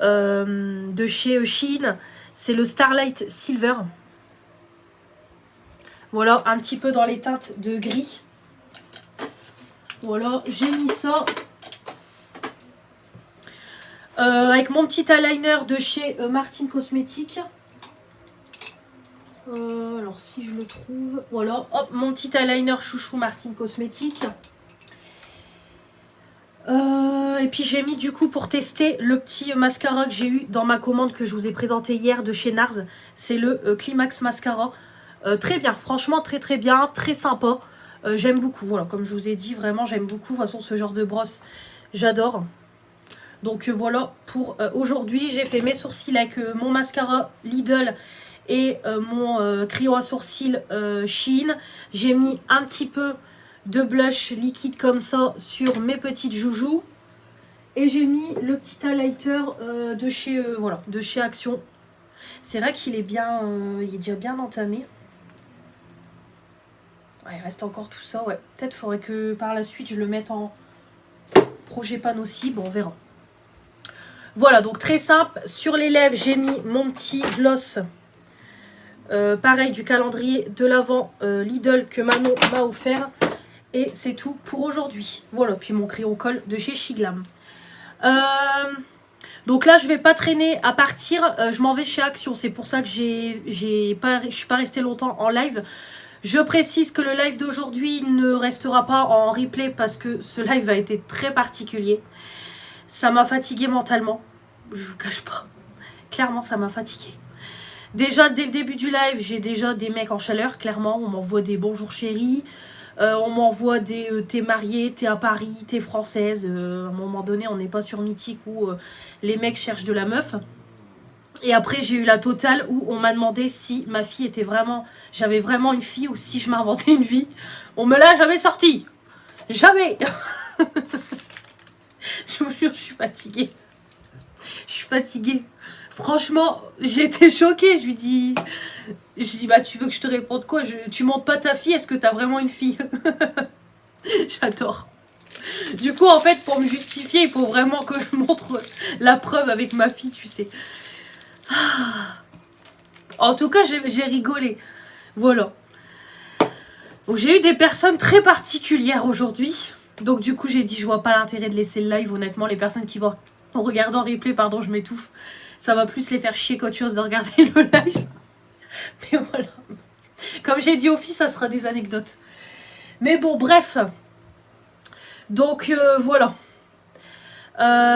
de chez Shein. C'est le Starlight Silver. Voilà, un petit peu dans les teintes de gris. Voilà, j'ai mis ça. Avec mon petit eyeliner de chez Martin Cosmetics. Alors si je le trouve, voilà, hop, mon petit eyeliner chouchou Martin Cosmetics. Et puis j'ai mis du coup pour tester le petit mascara que j'ai eu dans ma commande que je vous ai présenté hier de chez NARS. C'est le Climax Mascara. Très bien, franchement très bien, très sympa. J'aime beaucoup, voilà, comme je vous ai dit, vraiment j'aime beaucoup. De toute façon ce genre de brosse, j'adore. Donc voilà pour aujourd'hui. J'ai fait mes sourcils avec mon mascara Lidl et mon crayon à sourcils Shein. J'ai mis un petit peu de blush liquide comme ça sur mes petites joujoux. Et j'ai mis le petit highlighter de chez Action. C'est vrai qu'il est bien, il est déjà bien entamé. Ouais, il reste encore tout ça, ouais. Peut-être faudrait que par la suite je le mette en projet pan aussi, bon on verra. Voilà, donc très simple. Sur les lèvres, j'ai mis mon petit gloss. Pareil, du calendrier de l'Avent Lidl que Manon m'a offert. Et c'est tout pour aujourd'hui. Voilà, puis mon crayon colle de chez Shiglam. Donc là, je vais pas traîner à partir. Je m'en vais chez Action. C'est pour ça que je suis pas restée longtemps en live. Je précise que le live d'aujourd'hui ne restera pas en replay parce que ce live a été très particulier. Ça m'a fatiguée mentalement. Je vous cache pas. Clairement, ça m'a fatiguée. Déjà, dès le début du live, j'ai déjà des mecs en chaleur. Clairement, on m'envoie des bonjours chéris. On m'envoie des t'es mariée, t'es à Paris, t'es française. À un moment donné, on n'est pas sur Mythique où les mecs cherchent de la meuf. Et après, j'ai eu la totale où on m'a demandé si ma fille était vraiment... J'avais vraiment une fille ou si je m'inventais une vie. On me l'a jamais sorti. Jamais. Je vous jure, je suis fatiguée. Je suis fatiguée. Franchement, j'ai été choquée. Je lui dis... bah tu veux que je te réponde quoi? Tu montres pas ta fille, est-ce que t'as vraiment une fille? J'adore. Du coup, en fait, pour me justifier, il faut vraiment que je montre la preuve avec ma fille, tu sais. En tout cas, j'ai rigolé. Voilà. Donc, j'ai eu des personnes très particulières aujourd'hui. Donc, du coup, j'ai dit, je vois pas l'intérêt de laisser le live. Honnêtement, les personnes qui vont regarder en replay, pardon, je m'étouffe. Ça va plus les faire chier qu'autre chose de regarder le live. Mais voilà. Comme j'ai dit aux filles, ça sera des anecdotes. Mais bon, bref. Donc, voilà.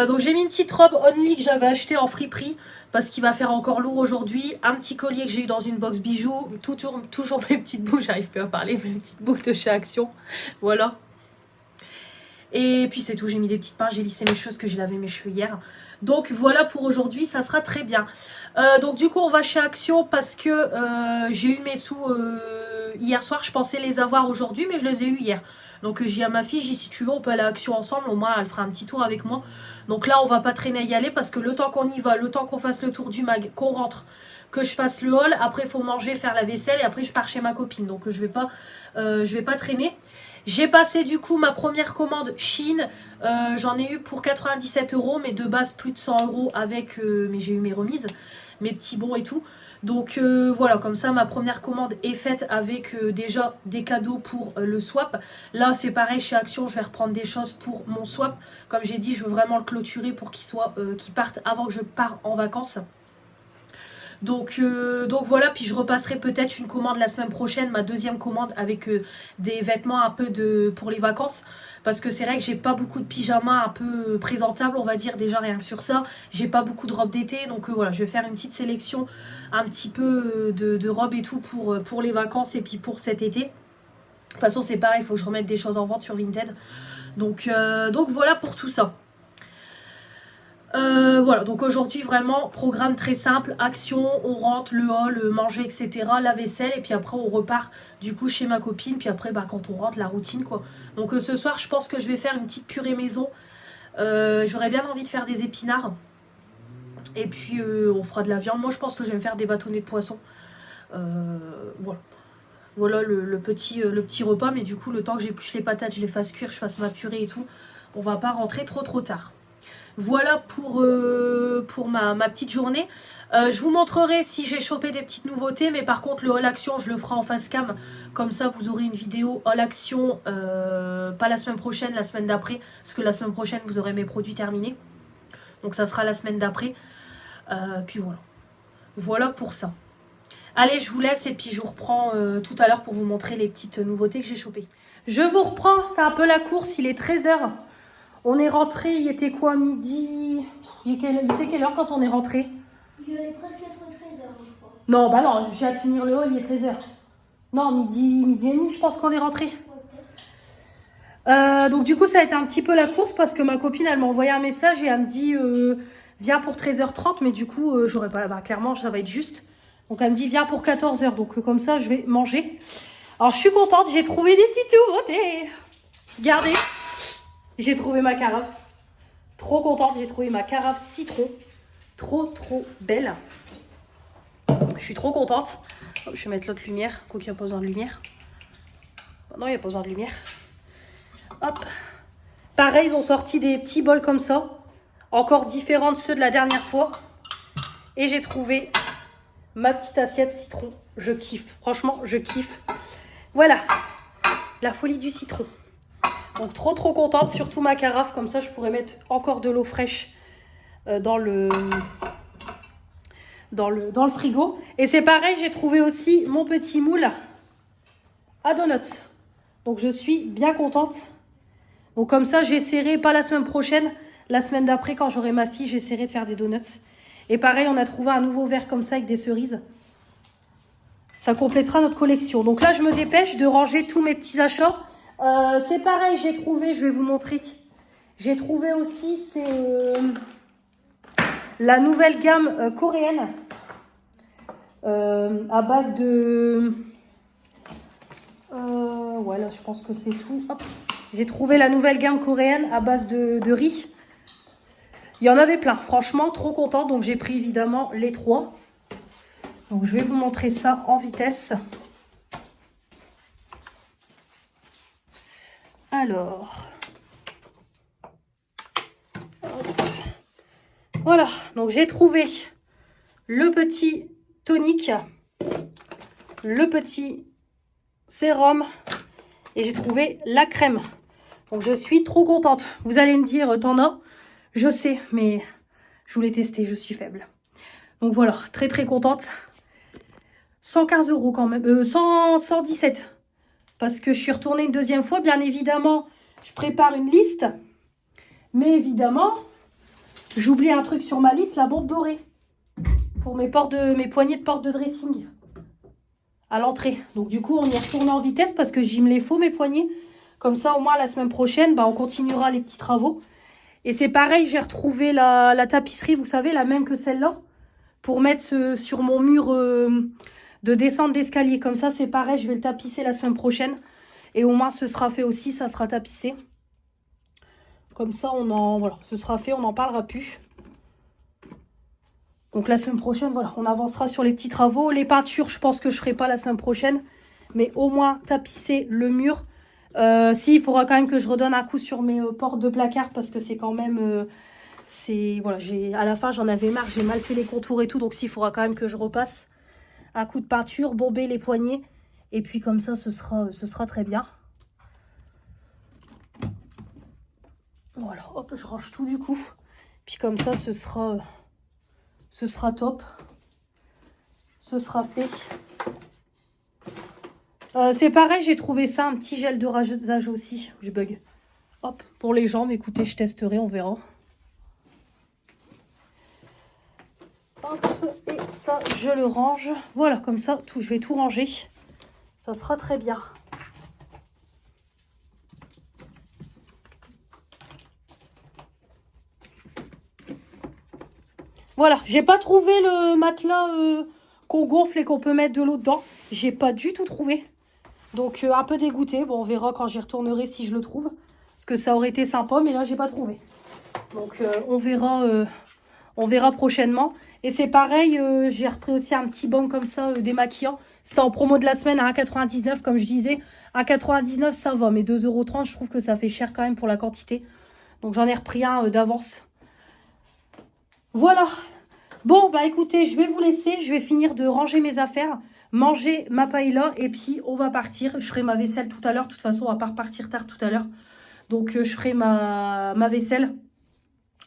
Donc, j'ai mis une petite robe Only que j'avais achetée en friperie. Parce qu'il va faire encore lourd aujourd'hui. Un petit collier que j'ai eu dans une box bijoux. Toujours mes petites boucles. J'arrive plus à parler. Mes petites boucles de chez Action. Voilà. Et puis, c'est tout. J'ai mis des petites pinces. J'ai lissé mes cheveux parce que j'ai lavé mes cheveux hier. Donc voilà pour aujourd'hui, ça sera très bien. Donc du coup on va chez Action parce que j'ai eu mes sous hier soir. Je pensais les avoir aujourd'hui mais je les ai eu hier. Donc j'ai dit à ma fille, j'ai dit si tu veux on peut aller à Action ensemble. Au moins elle fera un petit tour avec moi. Donc là on va pas traîner à y aller parce que le temps qu'on y va, le temps qu'on fasse le tour du mag, qu'on rentre, que je fasse le haul, après il faut manger, faire la vaisselle et après je pars chez ma copine. Donc je vais pas traîner. J'ai passé du coup ma première commande Shein, j'en ai eu pour 97 €, mais de base plus de 100 € avec, mais j'ai eu mes remises, mes petits bons et tout. Donc voilà, comme ça ma première commande est faite avec déjà des cadeaux pour le swap. Là c'est pareil chez Action, je vais reprendre des choses pour mon swap. Comme j'ai dit, je veux vraiment le clôturer pour qu'il parte avant que je parte en vacances. Donc voilà, puis je repasserai peut-être une commande la semaine prochaine, ma deuxième commande avec des vêtements un peu pour les vacances. Parce que c'est vrai que j'ai pas beaucoup de pyjamas un peu présentables, on va dire, déjà rien que sur ça. J'ai pas beaucoup de robes d'été, donc voilà, je vais faire une petite sélection un petit peu de robes et tout pour les vacances et puis pour cet été. De toute façon c'est pareil, il faut que je remette des choses en vente sur Vinted. Donc voilà pour tout ça. Voilà, donc aujourd'hui vraiment programme très simple, Action, on rentre, le hall, manger, etc., la vaisselle et puis après on repart du coup chez ma copine, puis après quand on rentre la routine quoi. Donc ce soir je pense que je vais faire une petite purée maison, j'aurais bien envie de faire des épinards et puis on fera de la viande. Moi je pense que je vais me faire des bâtonnets de poisson, voilà le petit repas, mais du coup le temps que j'épluche les patates, je les fasse cuire, je fasse ma purée et tout, on va pas rentrer trop tard. Voilà pour ma petite journée. Je vous montrerai si j'ai chopé des petites nouveautés. Mais par contre, le haul action, je le ferai en face cam. Comme ça, vous aurez une vidéo haul action. Pas la semaine prochaine, la semaine d'après. Parce que la semaine prochaine, vous aurez mes produits terminés. Donc ça sera la semaine d'après. Puis voilà. Voilà pour ça. Allez, je vous laisse et puis je vous reprends tout à l'heure pour vous montrer les petites nouveautés que j'ai chopées. Je vous reprends. C'est un peu la course. Il est 13h. On est rentré, il était quoi, midi? Il était quelle heure quand on est rentré? Il allait presque être 13h, je crois. Non, bah non, j'ai hâte de finir le haul, il est 13h. Non, midi et demi, je pense qu'on est rentré. Ouais, donc du coup, ça a été un petit peu la course parce que ma copine, elle m'a envoyé un message et elle me dit viens pour 13h30, mais du coup, j'aurais pas, clairement, ça va être juste. Donc elle me dit viens pour 14h, donc comme ça, je vais manger. Alors je suis contente, j'ai trouvé des petites nouveautés. Regardez. J'ai trouvé ma carafe. Trop contente, j'ai trouvé ma carafe citron. Trop belle. Je suis trop contente. Oh, je vais mettre l'autre lumière, quoi qu'il n'y a pas besoin de lumière. Non, il n'y a pas besoin de lumière. Hop. Pareil, ils ont sorti des petits bols comme ça. Encore différents de ceux de la dernière fois. Et j'ai trouvé ma petite assiette citron. Je kiffe. Franchement, je kiffe. Voilà. La folie du citron. Donc trop contente. Surtout ma carafe. Comme ça, je pourrais mettre encore de l'eau fraîche dans le frigo. Et c'est pareil, j'ai trouvé aussi mon petit moule à donuts. Donc je suis bien contente. Donc comme ça, j'essaierai, pas la semaine prochaine, la semaine d'après, quand j'aurai ma fille, j'essaierai de faire des donuts. Et pareil, on a trouvé un nouveau verre comme ça avec des cerises. Ça complétera notre collection. Donc là, je me dépêche de ranger tous mes petits achats. C'est pareil, j'ai trouvé, je vais vous montrer. J'ai trouvé aussi, c'est la nouvelle gamme coréenne. À base de... voilà, je pense que c'est tout. Hop. J'ai trouvé la nouvelle gamme coréenne à base de riz. Il y en avait plein, franchement, trop contente. Donc j'ai pris évidemment les 3. Donc je vais vous montrer ça en vitesse. Alors, hop. Voilà, donc j'ai trouvé le petit tonique, le petit sérum et j'ai trouvé la crème. Donc je suis trop contente. Vous allez me dire, t'en as? Je sais, mais je voulais tester, je suis faible. Donc voilà, très contente. 115 € quand même, 117. Parce que je suis retournée une deuxième fois. Bien évidemment, je prépare une liste. Mais évidemment, j'oublie un truc sur ma liste, la bombe dorée. Pour mes poignées de porte de dressing. À l'entrée. Donc du coup, on y est retourné en vitesse parce que j'y me les faut, mes poignées. Comme ça, au moins, la semaine prochaine, bah, on continuera les petits travaux. Et c'est pareil, j'ai retrouvé la tapisserie, vous savez, la même que celle-là. Pour mettre sur mon mur de descente d'escalier. Comme ça, c'est pareil, je vais le tapisser la semaine prochaine. Et au moins, ce sera fait aussi, ça sera tapissé. Comme ça, voilà, ce sera fait, on n'en parlera plus. Donc la semaine prochaine, voilà, on avancera sur les petits travaux. Les peintures, je pense que je ne ferai pas la semaine prochaine. Mais au moins, tapisser le mur. Si, il faudra quand même que je redonne un coup sur mes portes de placard. Parce que c'est quand même... voilà, à la fin, j'en avais marre. J'ai mal fait les contours et tout. Donc s'il faudra quand même que je repasse un coup de peinture, bomber les poignées. Et puis comme ça, ce sera très bien. Voilà, hop, je range tout du coup. Puis comme ça, ce sera top. Ce sera fait. C'est pareil, j'ai trouvé ça, un petit gel de rasage aussi. Je bug. Hop, pour les jambes, écoutez, je testerai, on verra. Hop, et ça, je le range. Voilà, comme ça, je vais tout ranger. Ça sera très bien. Voilà, j'ai pas trouvé le matelas qu'on gonfle et qu'on peut mettre de l'eau dedans. J'ai pas du tout trouvé. Donc un peu dégoûtée. Bon, on verra quand j'y retournerai si je le trouve. Parce que ça aurait été sympa, mais là, j'ai pas trouvé. Donc on verra prochainement. Et c'est pareil, j'ai repris aussi un petit baume comme ça, démaquillant. C'était en promo de la semaine à 1,99 €, comme je disais. 1,99 € ça va, mais 2,30 €, je trouve que ça fait cher quand même pour la quantité. Donc j'en ai repris un d'avance. Voilà. Bon, bah écoutez, je vais vous laisser. Je vais finir de ranger mes affaires, manger ma paella et puis on va partir. Je ferai ma vaisselle tout à l'heure. De toute façon, on va pas repartir tard tout à l'heure. Donc je ferai ma vaisselle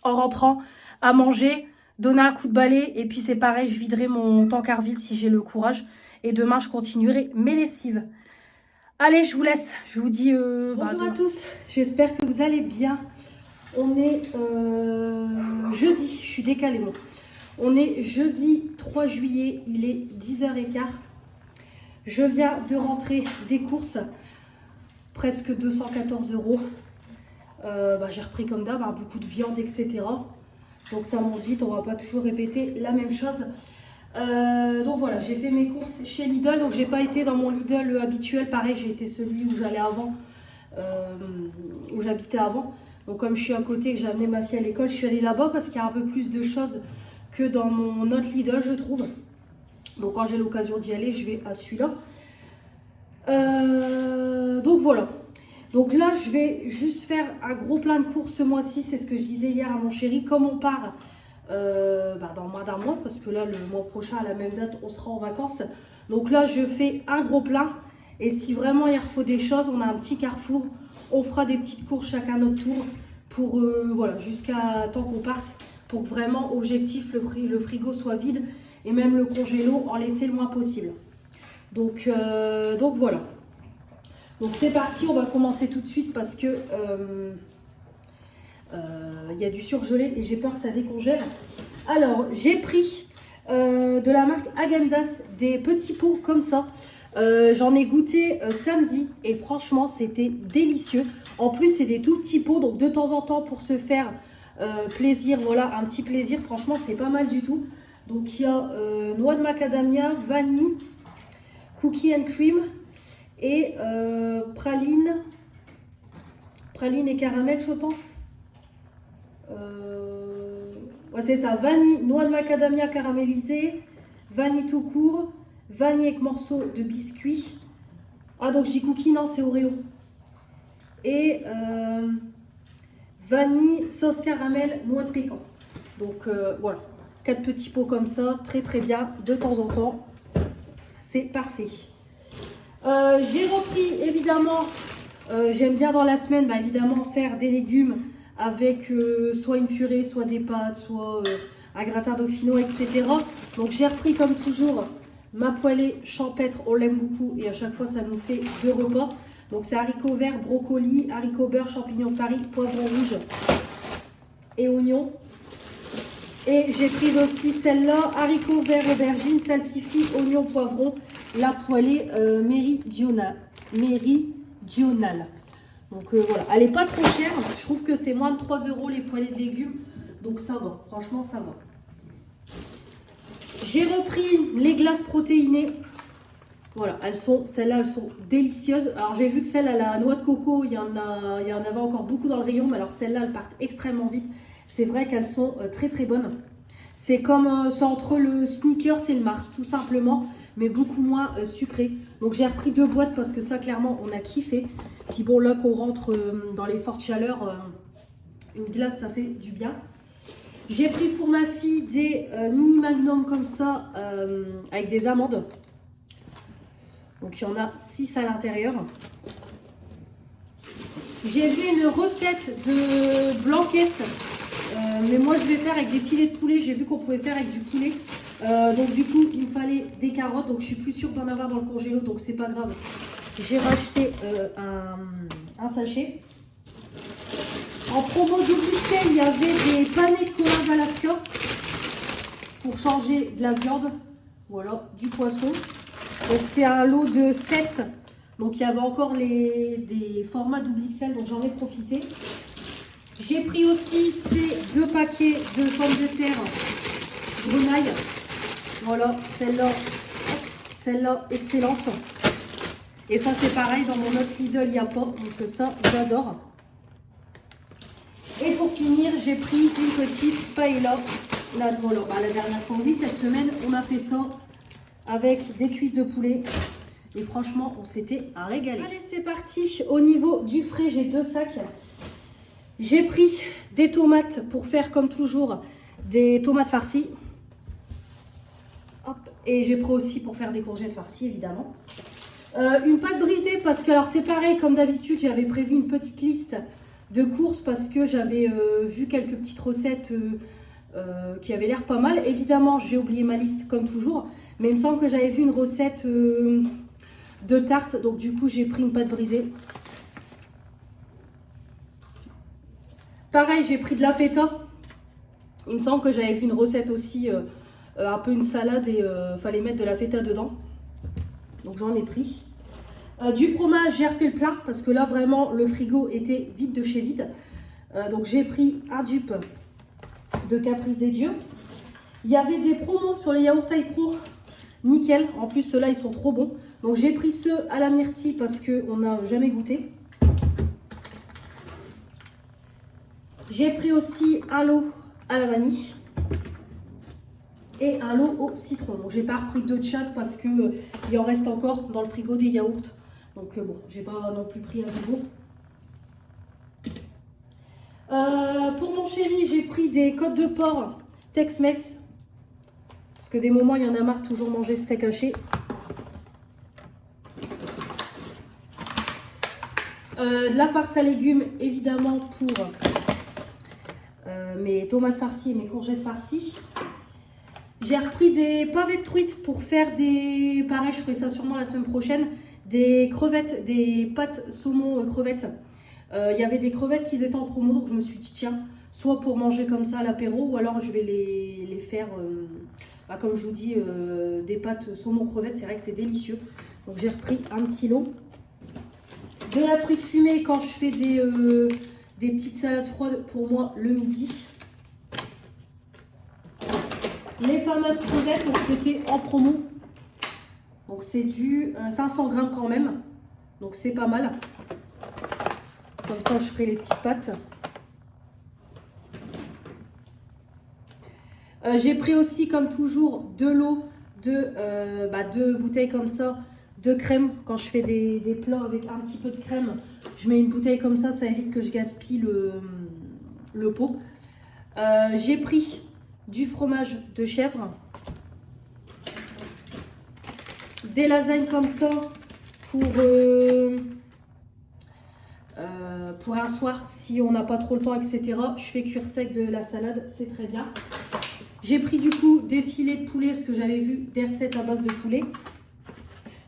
en rentrant, à manger, donner un coup de balai. Et puis c'est pareil, je viderai mon tankerville si j'ai le courage. Et demain, je continuerai mes lessives. Allez, je vous laisse. Je vous dis bonjour à tous. J'espère que vous allez bien. On est jeudi. Je suis décalée, moi. On est jeudi 3 juillet. Il est 10h15. Je viens de rentrer des courses. Presque 214 €. J'ai repris comme d'hab, beaucoup de viande, etc. Donc ça monte vite, on va pas toujours répéter la même chose. Donc voilà, j'ai fait mes courses chez Lidl. Donc j'ai pas été dans mon Lidl habituel. Pareil, j'ai été celui où j'allais avant, où j'habitais avant. Donc comme je suis à côté, que j'ai amené ma fille à l'école, je suis allée là-bas parce qu'il y a un peu plus de choses que dans mon autre Lidl, je trouve. Donc quand j'ai l'occasion d'y aller, je vais à celui-là. Donc voilà. Donc là, je vais juste faire un gros plein de courses ce mois-ci. C'est ce que je disais hier à mon chéri. Comme on part dans moins d'un mois, parce que là, le mois prochain, à la même date, on sera en vacances. Donc là, je fais un gros plein. Et si vraiment il faut des choses, on a un petit carrefour. On fera des petites courses chacun notre tour. Pour, voilà, jusqu'à temps qu'on parte. Pour que vraiment, objectif, le frigo soit vide. Et même le congélo, en laisser le moins possible. Donc voilà. Donc c'est parti, on va commencer tout de suite parce que y a du surgelé et j'ai peur que ça décongèle. Alors j'ai pris de la marque Häagen-Dazs des petits pots comme ça. J'en ai goûté samedi et franchement c'était délicieux. En plus c'est des tout petits pots, donc de temps en temps pour se faire plaisir, voilà un petit plaisir. Franchement c'est pas mal du tout. Donc il y a noix de macadamia, vanille, cookie and cream et praline et caramel, je pense. Ouais, c'est ça, vanille, noix de macadamia caramélisée, vanille tout court, vanille avec morceaux de biscuit. Ah, donc je dis cookie, non, c'est Oreo. Et vanille, sauce caramel, noix de pécan. Donc voilà, 4 petits pots comme ça, très très bien, de temps en temps. C'est parfait. J'ai repris évidemment, j'aime bien dans la semaine évidemment faire des légumes avec soit une purée, soit des pâtes, soit un gratin dauphinois, etc. Donc j'ai repris comme toujours ma poêlée champêtre, on l'aime beaucoup et à chaque fois ça nous fait 2 repas. Donc c'est haricots verts, brocolis, haricots beurre, champignons de Paris, poivron rouge et oignons. Et j'ai pris aussi celle-là, haricots verts, aubergines, salsifis, oignons, poivrons, la poêlée méridionale. Donc voilà, elle n'est pas trop chère, je trouve que c'est moins de 3 € les poêlées de légumes, donc ça va, franchement ça va. J'ai repris les glaces protéinées, voilà, celles-là elles sont délicieuses. Alors j'ai vu que celle à la noix de coco, il y en avait encore beaucoup dans le rayon, mais alors celles-là elles partent extrêmement vite. C'est vrai qu'elles sont très très bonnes. C'est comme c'est entre le Snickers et le Mars tout simplement, mais beaucoup moins sucré. Donc j'ai repris 2 boîtes parce que ça clairement on a kiffé. Puis bon là qu'on rentre dans les fortes chaleurs, une glace ça fait du bien. J'ai pris pour ma fille des mini magnum comme ça avec des amandes. Donc il y en a 6 à l'intérieur. J'ai vu une recette de blanquette. Mais moi je vais faire avec des filets de poulet. J'ai vu qu'on pouvait faire avec du poulet. Donc du coup il me fallait des carottes. Donc je suis plus sûre d'en avoir dans le congélo. Donc c'est pas grave. J'ai racheté un sachet. En promo d'Oublicel, il y avait des panais de collard d'Alaska pour changer de la viande. Voilà, du poisson. Donc c'est un lot de 7. Donc il y avait encore des formats d'Oublicel. Donc j'en ai profité. J'ai pris aussi ces 2 paquets de pommes de terre grenaille. Voilà, celle-là, excellente. Et ça, c'est pareil, dans mon autre Lidl, il n'y a pas. Donc ça, j'adore. Et pour finir, j'ai pris une petite paella. Là, voilà, la dernière fois, oui, cette semaine, on a fait ça avec des cuisses de poulet. Et franchement, on s'était régalé. Allez, c'est parti. Au niveau du frais, j'ai 2 sacs. J'ai pris des tomates pour faire comme toujours des tomates farcies. Hop. Et j'ai pris aussi pour faire des courgettes farcies évidemment. Une pâte brisée parce que alors c'est pareil comme d'habitude j'avais prévu une petite liste de courses parce que j'avais vu quelques petites recettes qui avaient l'air pas mal. Évidemment j'ai oublié ma liste comme toujours mais il me semble que j'avais vu une recette de tarte donc du coup j'ai pris une pâte brisée. Pareil, j'ai pris de la feta. Il me semble que j'avais vu une recette aussi, un peu une salade et fallait mettre de la feta dedans. Donc j'en ai pris. Du fromage, j'ai refait le plat parce que là vraiment le frigo était vide de chez vide. Donc j'ai pris un dupe de Caprice des Dieux. Il y avait des promos sur les yaourts Taille Pro. Nickel. En plus ceux-là ils sont trop bons. Donc j'ai pris ceux à la myrtille parce qu'on n'a jamais goûté. J'ai pris aussi un lot à la vanille et un lot au citron. Donc j'ai pas repris 2 de chaque parce que il en reste encore dans le frigo des yaourts. Donc bon, j'ai pas non plus pris un nouveau. Pour mon chéri, j'ai pris des côtes de porc Tex-Mex. Parce que des moments, il y en a marre toujours manger steak haché. De la farce à légumes, évidemment, pour mes tomates farcies et mes courgettes farcies. J'ai repris des pavés de truite pour faire des... Pareil, je ferai ça sûrement la semaine prochaine. Des crevettes, des pâtes saumon crevettes. Il y avait des crevettes qui étaient en promo, donc je me suis dit tiens, soit pour manger comme ça à l'apéro, ou alors je vais les faire, comme je vous dis, des pâtes saumon crevettes. C'est vrai que c'est délicieux. Donc j'ai repris un petit lot. De la truite fumée quand je fais des petites salades froides pour moi le midi. Les fameuses crevettes, donc c'était en promo. Donc c'est du 500 grammes quand même. Donc c'est pas mal. Comme ça je ferai les petites pâtes. J'ai pris aussi comme toujours de l'eau, deux bouteilles comme ça de crème. Quand je fais des plats avec un petit peu de crème, je mets une bouteille comme ça évite que je gaspille le pot. J'ai pris du fromage de chèvre, des lasagnes comme ça pour un soir si on n'a pas trop le temps, etc. Je fais cuire sec de la salade, c'est très bien. J'ai pris du coup des filets de poulet parce que j'avais vu des recettes à base de poulet.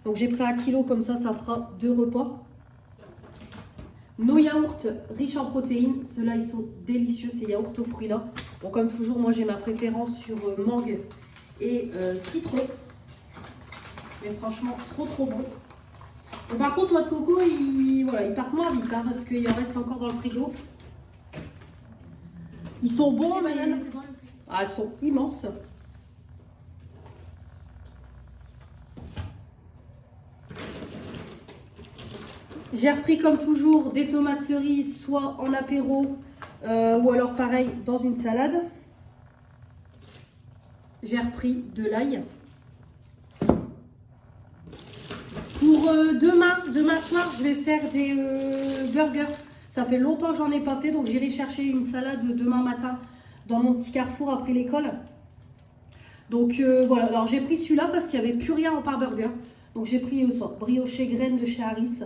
Donc j'ai pris 1 kilo, comme ça fera 2 repas. Nos yaourts riches en protéines, ceux-là ils sont délicieux, ces yaourts aux fruits là. Bon, comme toujours, moi j'ai ma préférence sur mangue et citron. Mais franchement, trop bon. Bon, par contre, noix de coco, ils partent moins vite hein, parce qu'il en reste encore dans le frigo. Ils sont bons, mais elles sont immenses. J'ai repris comme toujours des tomates cerises, soit en apéro ou alors pareil dans une salade. J'ai repris de l'ail. Pour demain soir, je vais faire des burgers. Ça fait longtemps que j'en ai pas fait, donc j'irai chercher une salade demain matin dans mon petit carrefour après l'école. Donc voilà, alors j'ai pris celui-là parce qu'il n'y avait plus rien en part burger. Donc j'ai pris ça, brioché graines de chez Harris.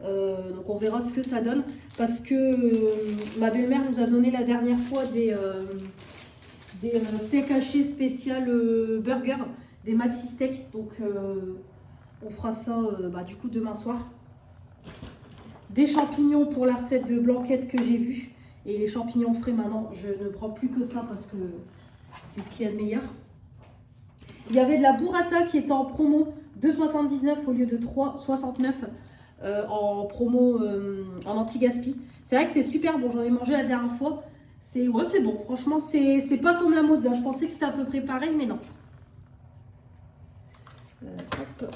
Donc on verra ce que ça donne parce que ma belle-mère nous a donné la dernière fois des steaks hachés spécial burger, des maxi steaks. Donc on fera ça du coup demain soir. Des champignons pour la recette de blanquette que j'ai vue. Et les champignons frais maintenant, je ne prends plus que ça parce que c'est ce qu'il y a de meilleur. Il y avait de la burrata qui était en promo, 2,79 au lieu de 3,69. En promo en anti-gaspi. C'est vrai que c'est super bon, j'en ai mangé la dernière fois. C'est bon, franchement, c'est pas comme la mozza. Je pensais que c'était à peu près pareil, mais non. Hop.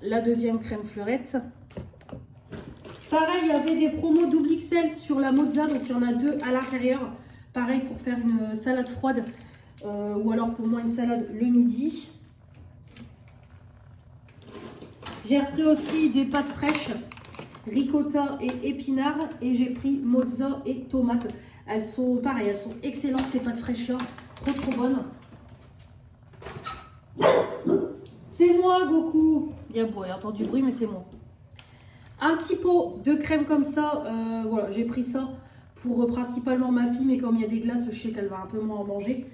La deuxième crème fleurette. Pareil, il y avait des promos double XL sur la mozza, donc il y en a 2 à l'intérieur. Pareil pour faire une salade froide ou alors pour moi une salade le midi. J'ai repris aussi des pâtes fraîches, ricotta et épinards. Et j'ai pris mozza et tomates. Elles sont pareilles, elles sont excellentes ces pâtes fraîches là. Trop bonnes. C'est moi Goku. Il y a entendu du bruit mais c'est moi. Un petit pot de crème comme ça. Voilà, j'ai pris ça pour principalement ma fille. Mais comme il y a des glaces, je sais qu'elle va un peu moins en manger.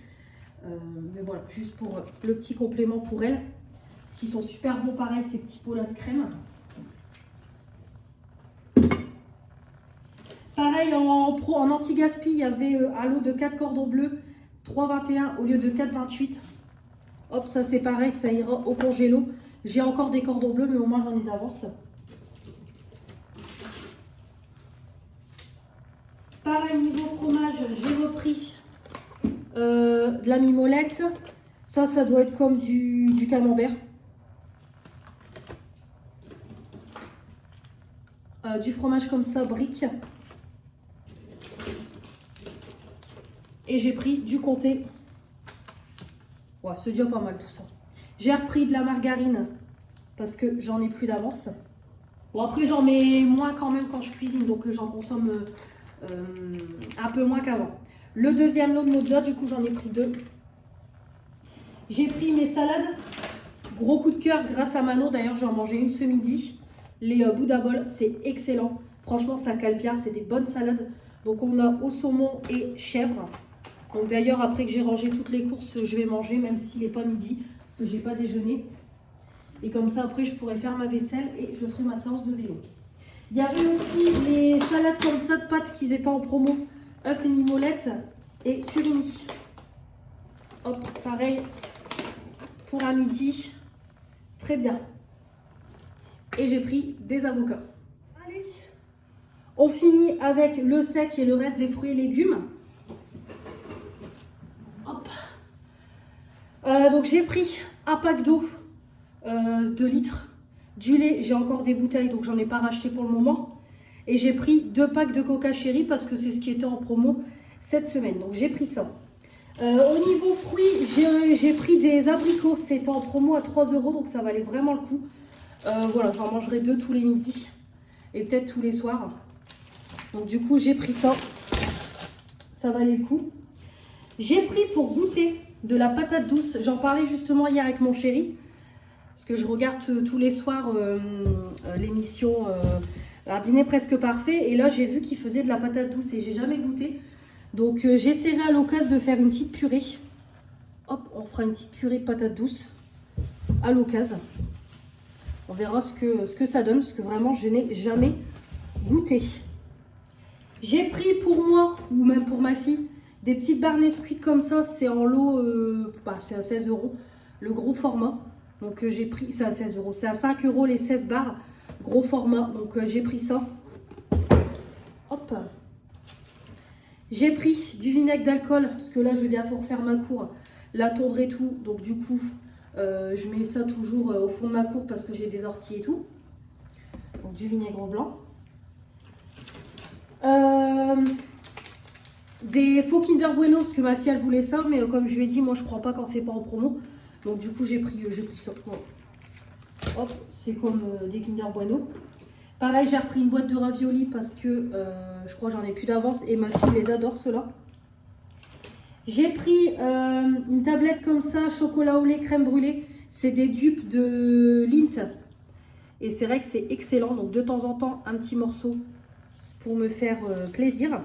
Mais voilà, juste pour le petit complément pour elle. Qui sont super bons pareil ces petits pots là de crème. Pareil en anti-gaspi, il y avait un lot de 4 cordons bleus, 3,21 au lieu de 4,28. Hop, ça c'est pareil, ça ira au congélo. J'ai encore des cordons bleus, mais au moins j'en ai d'avance. Pareil, niveau fromage, j'ai repris de la mimolette. Ça doit être comme du camembert. Du fromage comme ça, brique. Et j'ai pris du comté. Ouais, c'est déjà pas mal tout ça. J'ai repris de la margarine parce que j'en ai plus d'avance. Bon, après, j'en mets moins quand même quand je cuisine, donc j'en consomme un peu moins qu'avant. Le deuxième lot de mozza, du coup, j'en ai pris 2. J'ai pris mes salades. Gros coup de cœur grâce à Manon. D'ailleurs, j'en mangé une ce midi. Les Buddha Ball, c'est excellent. Franchement, ça cale bien. C'est des bonnes salades. Donc, on a au saumon et chèvre. Donc, d'ailleurs, après que j'ai rangé toutes les courses, je vais manger, même s'il n'est pas midi, parce que je n'ai pas déjeuné. Et comme ça, après, je pourrai faire ma vaisselle et je ferai ma séance de vélo. Il y avait aussi les salades comme ça de pâtes qui étaient en promo. Œufs et mimolette et surimi. Hop, pareil pour un midi. Très bien. Et j'ai pris des avocats. Allez. On finit avec le sec et le reste des fruits et légumes. Hop. Donc j'ai pris un pack d'eau. 2 litres. Du lait, j'ai encore des bouteilles, donc j'en ai pas racheté pour le moment. Et j'ai pris 2 packs de Coca Chéri parce que c'est ce qui était en promo cette semaine. Donc j'ai pris ça. Au niveau fruits, j'ai pris des abricots. C'était en promo à 3 €, donc ça valait vraiment le coup. Voilà, j'en mangerai 2 tous les midis. Et peut-être tous les soirs. Donc du coup, j'ai pris ça. Ça valait le coup. J'ai pris pour goûter de la patate douce. J'en parlais justement hier avec mon chéri. Parce que je regarde tous les soirs l'émission Un dîner presque parfait. Et là, j'ai vu qu'il faisait de la patate douce et j'ai jamais goûté. Donc, j'essaierai à l'occasion de faire une petite purée. Hop, on fera une petite purée de patate douce à l'occasion. On verra ce que ça donne. Parce que vraiment, je n'ai jamais goûté. J'ai pris pour moi, ou même pour ma fille, des petites barres Nesquik comme ça. C'est en lot, c'est à 16 €. Le gros format. Donc j'ai pris, c'est à 16 €, c'est à 5 € les 16 barres, gros format, donc j'ai pris ça. Hop. J'ai pris du vinaigre d'alcool, parce que là je vais bientôt refaire ma cour, la tondre et tout, donc du coup je mets ça toujours au fond de ma cour parce que j'ai des orties et tout. Donc du vinaigre blanc. Des faux Kinder Bueno, parce que ma fille elle voulait ça, mais comme je lui ai dit, moi je prends pas quand c'est pas en promo. Donc du coup j'ai pris ça. Voilà. Hop, c'est comme des Kinder Bueno. Pareil, j'ai repris une boîte de raviolis parce que je crois que j'en ai plus d'avance et ma fille les adore ceux-là. J'ai pris une tablette comme ça, chocolat au lait, crème brûlée. C'est des dupes de Lindt. Et c'est vrai que c'est excellent. Donc de temps en temps, un petit morceau pour me faire plaisir.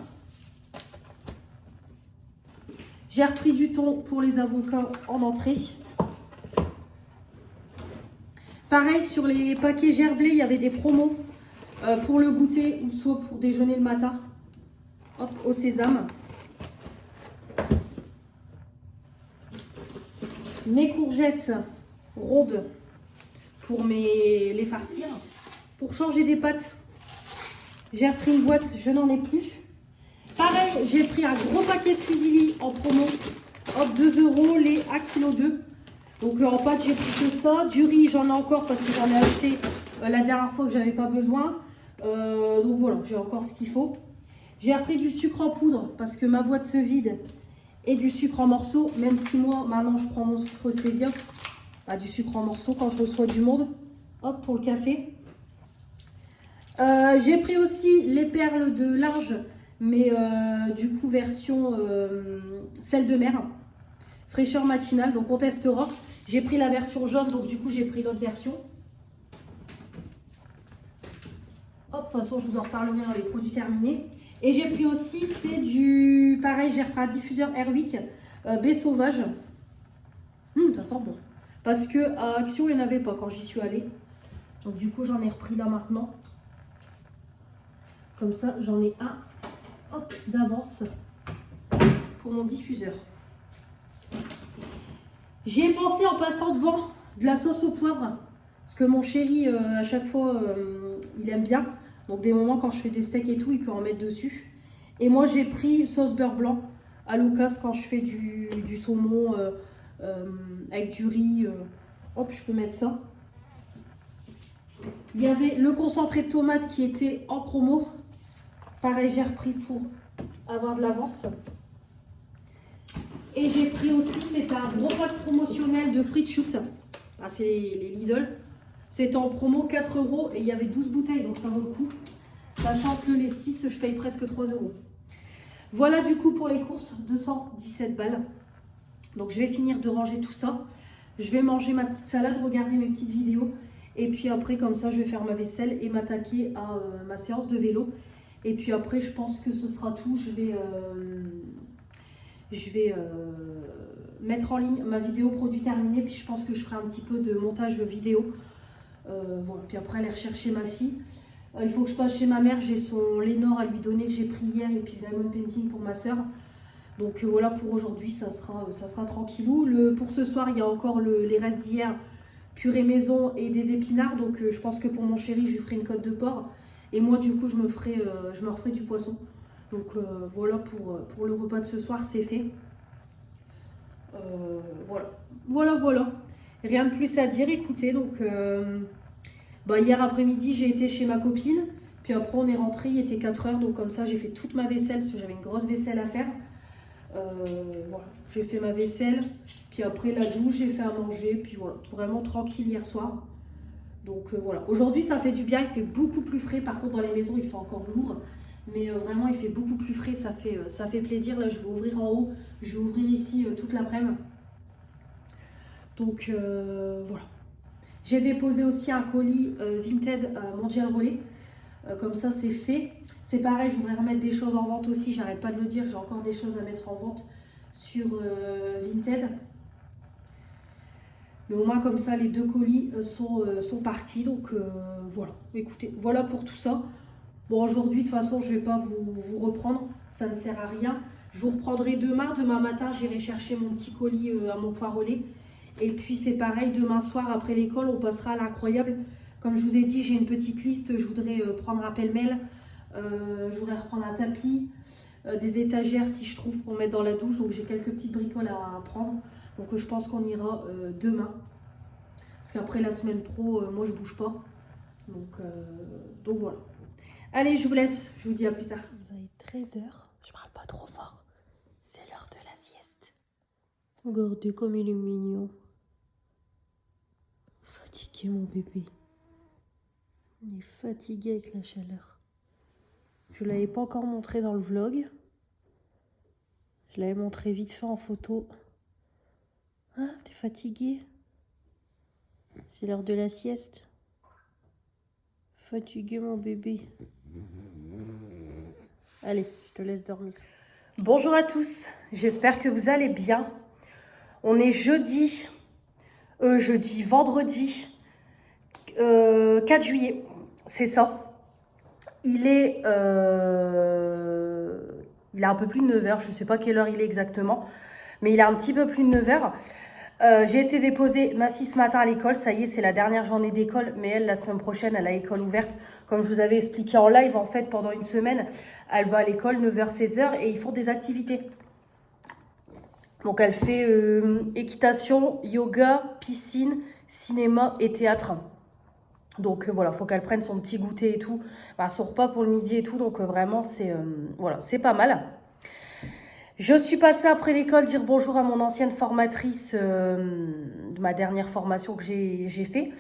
J'ai repris du thon pour les avocats en entrée. Pareil, sur les paquets gerblés, il y avait des promos pour le goûter ou soit pour déjeuner le matin. Hop, au sésame. Mes courgettes rondes pour les farcir. Pour changer des pâtes, j'ai repris une boîte, je n'en ai plus. Pareil, j'ai pris un gros paquet de fusilli en promo. Hop, 2 € les 1,2 kg. Donc en pâte, j'ai pris que ça. Du riz, j'en ai encore parce que j'en ai acheté la dernière fois que j'avais pas besoin. Donc voilà, j'ai encore ce qu'il faut. J'ai repris du sucre en poudre parce que ma boîte se vide et du sucre en morceaux. Même si moi, maintenant, je prends mon sucre stevia. Bah, du sucre en morceaux quand je reçois du monde. Hop, pour le café. J'ai pris aussi les perles de large, mais du coup version sel de mer. Fraîcheur matinale, donc on testera. J'ai pris la version jaune, donc du coup j'ai pris l'autre version. Hop, de toute façon je vous en reparlerai dans les produits terminés. Et j'ai pris aussi, c'est du... Pareil, j'ai repris un diffuseur Airwick baie sauvage. Ça sent bon. Parce que à Action, il n'y en avait pas quand j'y suis allée. Donc du coup j'en ai repris là maintenant. Comme ça, j'en ai un d'avance pour mon diffuseur. J'y ai pensé en passant devant de la sauce au poivre. Parce que mon chéri, à chaque fois, il aime bien. Donc des moments quand je fais des steaks et tout, il peut en mettre dessus. Et moi, j'ai pris sauce beurre blanc à l'occasion quand je fais du saumon avec du riz. Hop, je peux mettre ça. Il y avait le concentré de tomate qui était en promo. Pareil, j'ai repris pour avoir de l'avance. Et j'ai pris aussi, c'est un gros pack promotionnel de frites shoot. Ah, c'est les Lidl. C'était en promo 4 € et il y avait 12 bouteilles, donc ça vaut le coup. Sachant que les 6, je paye presque 3 €. Voilà du coup pour les courses, 217 balles. Donc je vais finir de ranger tout ça. Je vais manger ma petite salade, regarder mes petites vidéos. Et puis après, comme ça, je vais faire ma vaisselle et m'attaquer à ma séance de vélo. Et puis après, je pense que ce sera tout. Je vais mettre en ligne ma vidéo produit terminé. Puis je pense que je ferai un petit peu de montage vidéo. Voilà. Puis après, aller rechercher ma fille. Il faut que je passe chez ma mère. J'ai son Lénore à lui donner que j'ai pris hier. Et puis le diamond painting pour ma soeur. Donc voilà, pour aujourd'hui, ça sera tranquillou. Pour ce soir, il y a encore les restes d'hier. Purée maison et des épinards. Donc je pense que pour mon chéri, je lui ferai une côte de porc. Et moi, du coup, je me referai du poisson. Donc voilà pour le repas de ce soir, c'est fait. Voilà. Rien de plus à dire, écoutez. Donc hier après-midi, j'ai été chez ma copine. Puis après, on est rentré, il était 4 h. Donc comme ça, j'ai fait toute ma vaisselle parce que j'avais une grosse vaisselle à faire. Voilà, j'ai fait ma vaisselle, puis après la douche, j'ai fait à manger, puis voilà, vraiment tranquille hier soir. Donc voilà, aujourd'hui ça fait du bien, il fait beaucoup plus frais. Par contre dans les maisons il fait encore lourd, mais vraiment il fait beaucoup plus frais, ça fait plaisir. Là je vais ouvrir en haut, je vais ouvrir ici toute l'après-midi. Donc voilà. J'ai déposé aussi un colis Vinted Mondial Relais. Comme ça c'est fait. C'est pareil, je voudrais remettre des choses en vente aussi, j'arrête pas de le dire, j'ai encore des choses à mettre en vente sur Vinted. Mais au moins comme ça les 2 colis sont partis. Donc voilà, écoutez, voilà pour tout ça. Bon aujourd'hui de toute façon je vais pas vous reprendre, ça ne sert à rien. Je vous reprendrai demain matin j'irai chercher mon petit colis à mon point relais. Et puis c'est pareil, demain soir après l'école on passera à l'incroyable. Comme je vous ai dit, j'ai une petite liste, je voudrais prendre un pêle-mêle, je voudrais reprendre un tapis, des étagères si je trouve pour mettre dans la douche. Donc j'ai quelques petites bricoles à prendre. Donc je pense qu'on ira demain. Parce qu'après la semaine pro, moi je bouge pas. Donc voilà. Allez, je vous laisse, je vous dis à plus tard. Il va être 13 h, je parle pas trop fort. C'est l'heure de la sieste. Regardez comme il est mignon. Fatigué mon bébé. Il est fatigué avec la chaleur. Je ne l'avais pas encore montré dans le vlog. Je l'avais montré vite fait en photo. Ah, t'es fatigué? C'est l'heure de la sieste. Fatigué mon bébé. Allez, je te laisse dormir. Bonjour à tous, j'espère que vous allez bien. On est vendredi 4 juillet. C'est ça. Il est un peu plus de 9 h. Je ne sais pas quelle heure il est exactement. Mais il est un petit peu plus de 9 h. J'ai été déposer ma fille ce matin à l'école. Ça y est, c'est la dernière journée d'école. Mais elle, la semaine prochaine, elle a école ouverte. Comme je vous avais expliqué en live, en fait, pendant une semaine, elle va à l'école 9 h, 16 h. Et ils font des activités. Donc, elle fait équitation, yoga, piscine, cinéma et théâtre. Donc voilà, il faut qu'elle prenne son petit goûter et tout, son repas pour le midi et tout. Donc vraiment, c'est pas mal. Je suis passée après l'école dire bonjour à mon ancienne formatrice de ma dernière formation que j'ai fait.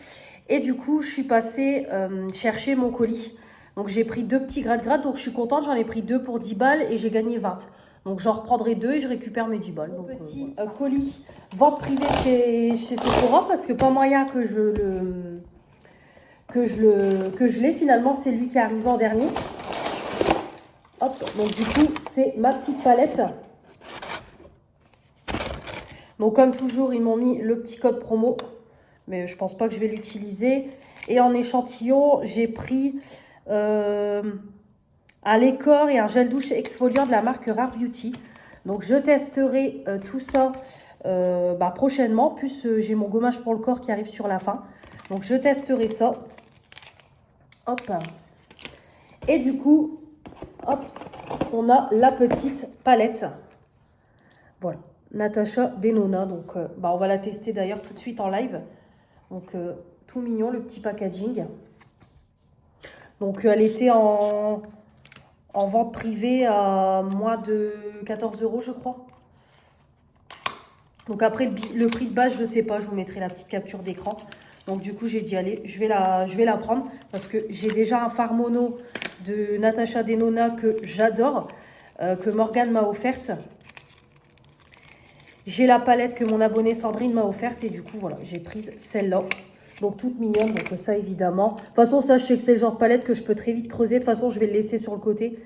Et du coup, je suis passée chercher mon colis. Donc j'ai pris 2 petits gratte-gratte, donc je suis contente, j'en ai pris 2 pour 10 balles et j'ai gagné 20. Donc j'en reprendrai 2 et je récupère mes 10 balles. Donc, petit colis vente privée chez Sephora, parce que pas moyen que je l'ai. Finalement, c'est lui qui est arrivé en dernier. Hop, donc du coup, c'est ma petite palette. Donc comme toujours, ils m'ont mis le petit code promo, mais je pense pas que je vais l'utiliser. Et en échantillon, j'ai pris un lait corps et un gel douche exfoliant de la marque Rare Beauty. Donc je testerai tout ça prochainement. Plus j'ai mon gommage pour le corps qui arrive sur la fin. Donc je testerai ça. Hop. Et du coup, hop, on a la petite palette. Voilà, Natasha Denona. Donc, on va la tester d'ailleurs tout de suite en live. Donc, tout mignon, le petit packaging. Donc, elle était en vente privée à moins de 14 €, je crois. Donc après, le prix de base, je ne sais pas. Je vous mettrai la petite capture d'écran. Donc du coup, j'ai dit, allez, je vais la prendre. Parce que j'ai déjà un fard mono de Natasha Denona que j'adore. Que Morgane m'a offerte. J'ai la palette que mon abonnée Sandrine m'a offerte. Et du coup, voilà, j'ai prise celle-là. Donc toute mignonne. Donc ça, évidemment. De toute façon, ça, je sais que c'est le genre de palette que je peux très vite creuser. De toute façon, je vais le laisser sur le côté.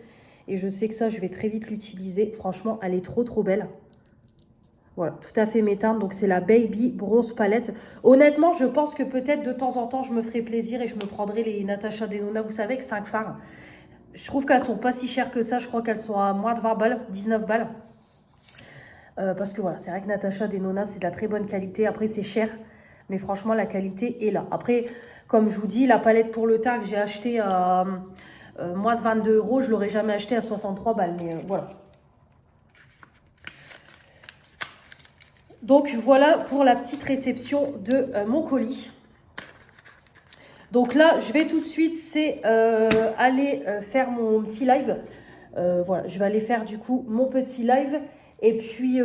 Et je sais que ça, je vais très vite l'utiliser. Franchement, elle est trop, trop belle. Voilà, tout à fait mes teintes. Donc, c'est la Baby Bronze Palette. Honnêtement, je pense que peut-être de temps en temps, je me ferai plaisir et je me prendrai les Natasha Denona, vous savez, avec 5 fards. Je trouve qu'elles sont pas si chères que ça. Je crois qu'elles sont à moins de 20 balles, 19 balles. Parce que voilà, c'est vrai que Natasha Denona, c'est de la très bonne qualité. Après, c'est cher. Mais franchement, la qualité est là. Après, comme je vous dis, la palette pour le teint que j'ai achetée à moins de 22 €, je ne l'aurais jamais achetée à 63 balles. Mais voilà. Donc voilà pour la petite réception de mon colis. Donc là, je vais tout de suite, c'est aller faire mon petit live. Voilà, je vais aller faire du coup mon petit live. Et puis,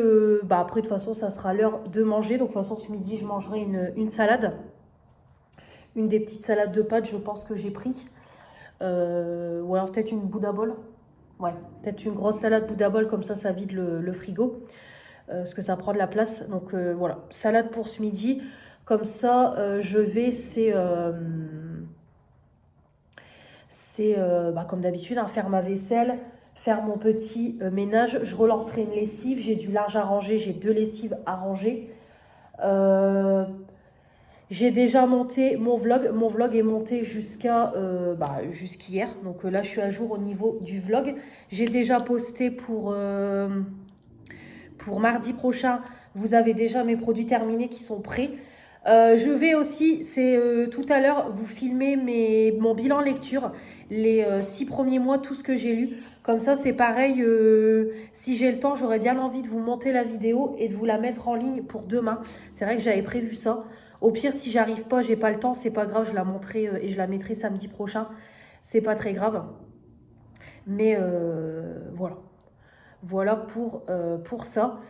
après, de toute façon, ça sera l'heure de manger. Donc, de toute façon, ce midi, je mangerai une salade. Une des petites salades de pâtes, je pense que j'ai pris. Ou alors peut-être une Buddha Bowl. Ouais, peut-être une grosse salade Buddha Bowl, comme ça vide le frigo. Parce que ça prend de la place. Donc voilà, salade pour ce midi. Comme ça, je vais, comme d'habitude, hein, faire ma vaisselle, faire mon petit ménage. Je relancerai une lessive. J'ai du linge à ranger, j'ai 2 lessives à ranger. J'ai déjà monté mon vlog. Mon vlog est monté jusqu'hier. Donc là, je suis à jour au niveau du vlog. J'ai déjà posté pour mardi prochain. Vous avez déjà mes produits terminés qui sont prêts. Je vais aussi, tout à l'heure, vous filmer mon bilan lecture, les 6 premiers mois, tout ce que j'ai lu. Comme ça, c'est pareil, si j'ai le temps, j'aurais bien envie de vous monter la vidéo et de vous la mettre en ligne pour demain. C'est vrai que j'avais prévu ça. Au pire, si j'arrive pas, j'ai pas le temps, c'est pas grave, je la monterai et je la mettrai samedi prochain. C'est pas très grave. Mais voilà. Voilà pour ça.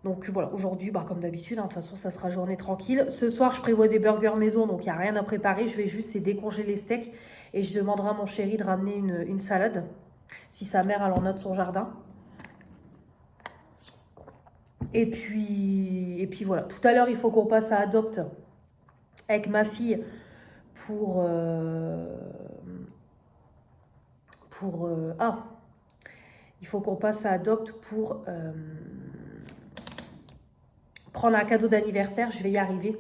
Donc voilà, aujourd'hui, comme d'habitude, hein, de toute façon, ça sera journée tranquille. Ce soir, je prévois des burgers maison, donc il n'y a rien à préparer. Je vais juste décongeler les steaks et je demanderai à mon chéri de ramener une salade, si sa mère elle en a de son jardin. Et puis voilà. Tout à l'heure, il faut qu'on passe à Adopt avec ma fille pour il faut qu'on passe à Adopt pour prendre un cadeau d'anniversaire. Je vais y arriver.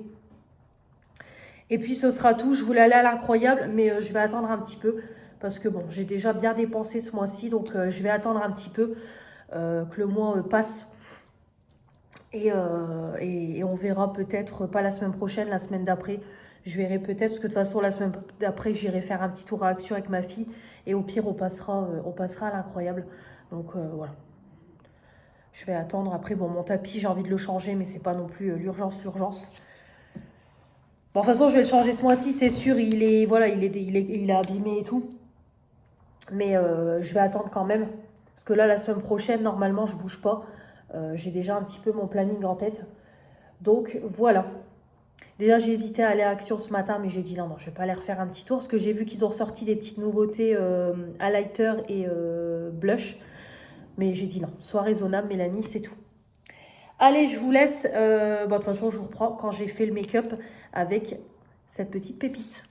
Et puis ce sera tout. Je voulais aller à l'incroyable, mais je vais attendre un petit peu. Parce que bon, j'ai déjà bien dépensé ce mois-ci. Donc je vais attendre un petit peu que le mois passe. Et on verra peut-être, pas la semaine prochaine, la semaine d'après. Je verrai peut-être, parce que de toute façon, la semaine d'après, j'irai faire un petit tour à Action avec ma fille. Et au pire, on passera à l'incroyable. Donc voilà. Je vais attendre. Après, bon, mon tapis, j'ai envie de le changer, mais c'est pas non plus l'urgence. Bon, de toute façon, je vais le changer ce mois-ci, c'est sûr. Il est abîmé et tout. Mais je vais attendre quand même. Parce que là, la semaine prochaine, normalement, je bouge pas. J'ai déjà un petit peu mon planning en tête. Donc, voilà. Déjà, j'ai hésité à aller à Action ce matin, mais j'ai dit non, je vais pas aller refaire un petit tour. Parce que j'ai vu qu'ils ont ressorti des petites nouveautés highlighter et blush. Mais j'ai dit non, sois raisonnable, Mélanie, c'est tout. Allez, je vous laisse. De toute façon, je vous reprends quand j'ai fait le make-up avec cette petite pépite.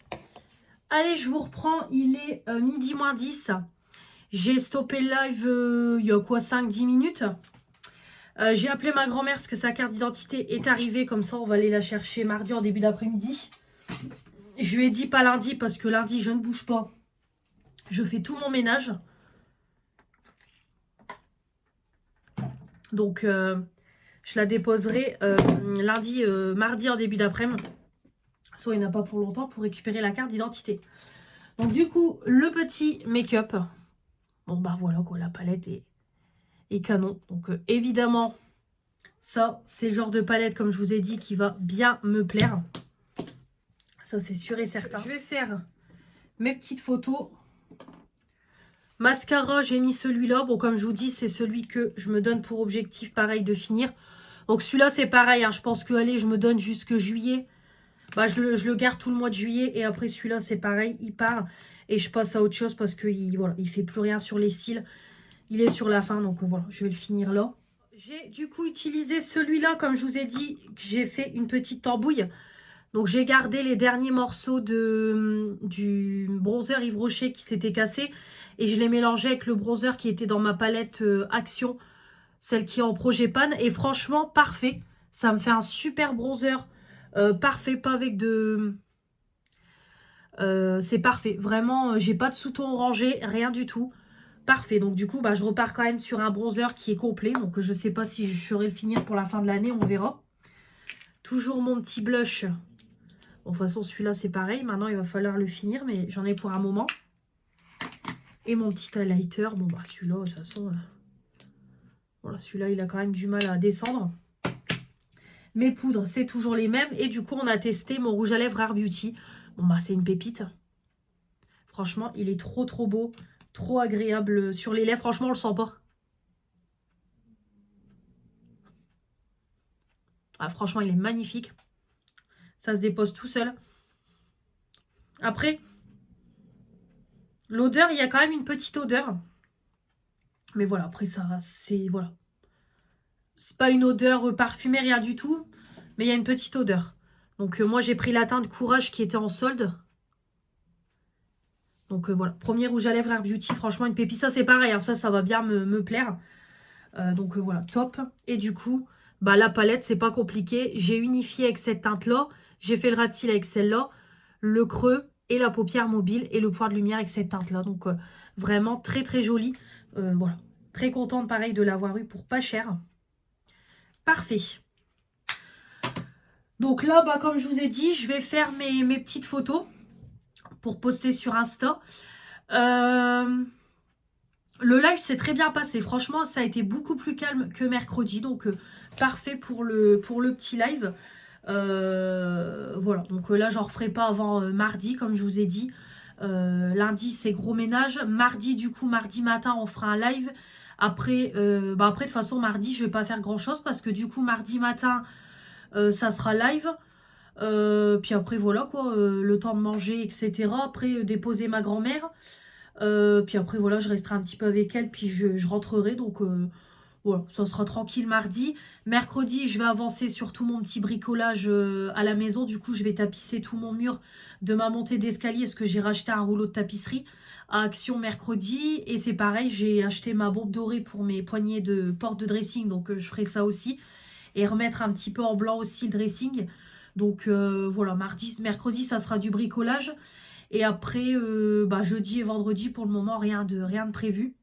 Allez, je vous reprends. Il est midi moins 10. J'ai stoppé le live il y a quoi, 5-10 minutes. J'ai appelé ma grand-mère parce que sa carte d'identité est arrivée. Comme ça, on va aller la chercher mardi en début d'après-midi. Je lui ai dit pas lundi parce que lundi, je ne bouge pas. Je fais tout mon ménage. Donc, je la déposerai mardi en début d'après-midi. Soit il n'y en a pas pour longtemps pour récupérer la carte d'identité. Donc, du coup, le petit make-up. Bon, voilà quoi, la palette est canon. Donc, évidemment, ça, c'est le genre de palette, comme je vous ai dit, qui va bien me plaire. Ça, c'est sûr et certain. Je vais faire mes petites photos. Mascara, j'ai mis celui-là. Bon, comme je vous dis, c'est celui que je me donne pour objectif, pareil, de finir. Donc celui-là, c'est pareil. Hein. Je pense que, allez, je me donne jusque juillet. Bah, je le garde tout le mois de juillet. Et après, celui-là, c'est pareil. Il part. Et je passe à autre chose parce qu'il voilà, il fait plus rien sur les cils. Il est sur la fin. Donc voilà, je vais le finir là. J'ai du coup utilisé celui-là, comme je vous ai dit, que j'ai fait une petite tambouille. Donc j'ai gardé les derniers morceaux du bronzer Yves Rocher qui s'était cassé. Et je les mélangeais avec le bronzer qui était dans ma palette Action. Celle qui est en projet pan. Et franchement, parfait. Ça me fait un super bronzer. Parfait, pas avec de... c'est parfait. Vraiment, j'ai pas de sous-ton orangé, rien du tout. Parfait. Donc du coup, bah, je repars quand même sur un bronzer qui est complet. Donc je sais pas si je saurai le finir pour la fin de l'année, on verra. Toujours mon petit blush. Bon, de toute façon, celui-là, c'est pareil. Maintenant, il va falloir le finir, mais j'en ai pour un moment. Et mon petit highlighter. Bon, bah celui-là, de toute façon... voilà, celui-là, il a quand même du mal à descendre. Mes poudres, c'est toujours les mêmes. Et du coup, on a testé mon rouge à lèvres Rare Beauty. Bon, bah, c'est une pépite. Franchement, il est trop, trop beau. Trop agréable sur les lèvres. Franchement, on le sent pas. Ah, franchement, il est magnifique. Ça se dépose tout seul. Après, l'odeur, il y a quand même une petite odeur. Mais voilà, après ça, c'est... Voilà. C'est pas une odeur parfumée, rien du tout. Mais il y a une petite odeur. Donc moi, j'ai pris la teinte Courage qui était en solde. Donc voilà, premier rouge à lèvres Rare Beauty. Franchement, une pépite. Ça, c'est pareil. Hein, ça va bien me plaire. Donc voilà, top. Et du coup, bah, la palette, c'est pas compliqué. J'ai unifié avec cette teinte-là. J'ai fait le ras de cils avec celle-là. Le creux et la paupière mobile et le point de lumière avec cette teinte-là. Donc vraiment très très joli. Voilà, très contente pareil de l'avoir eu pour pas cher. Parfait. Donc là, bah, comme je vous ai dit, je vais faire mes petites photos pour poster sur Insta. Le live s'est très bien passé. Franchement, ça a été beaucoup plus calme que mercredi. Donc, parfait pour le petit live. Voilà. Donc là, j'en referai pas avant mardi, comme je vous ai dit. Lundi, c'est gros ménage. Mardi, du coup, mardi matin, on fera un live. Après, de toute façon, mardi, je vais pas faire grand-chose parce que du coup, mardi matin, ça sera live. Puis après, voilà, quoi. Le temps de manger, etc. Après, déposer ma grand-mère. Puis après, voilà, je resterai un petit peu avec elle, puis je rentrerai. Donc, voilà, ça sera tranquille mardi. Mercredi, je vais avancer sur tout mon petit bricolage à la maison. Du coup, je vais tapisser tout mon mur de ma montée d'escalier, parce que j'ai racheté un rouleau de tapisserie à Action mercredi. Et c'est pareil, j'ai acheté ma bombe dorée pour mes poignées de porte de dressing. Donc, je ferai ça aussi. Et remettre un petit peu en blanc aussi le dressing. Donc, voilà, mercredi, ça sera du bricolage. Et après, jeudi et vendredi, pour le moment, rien de prévu.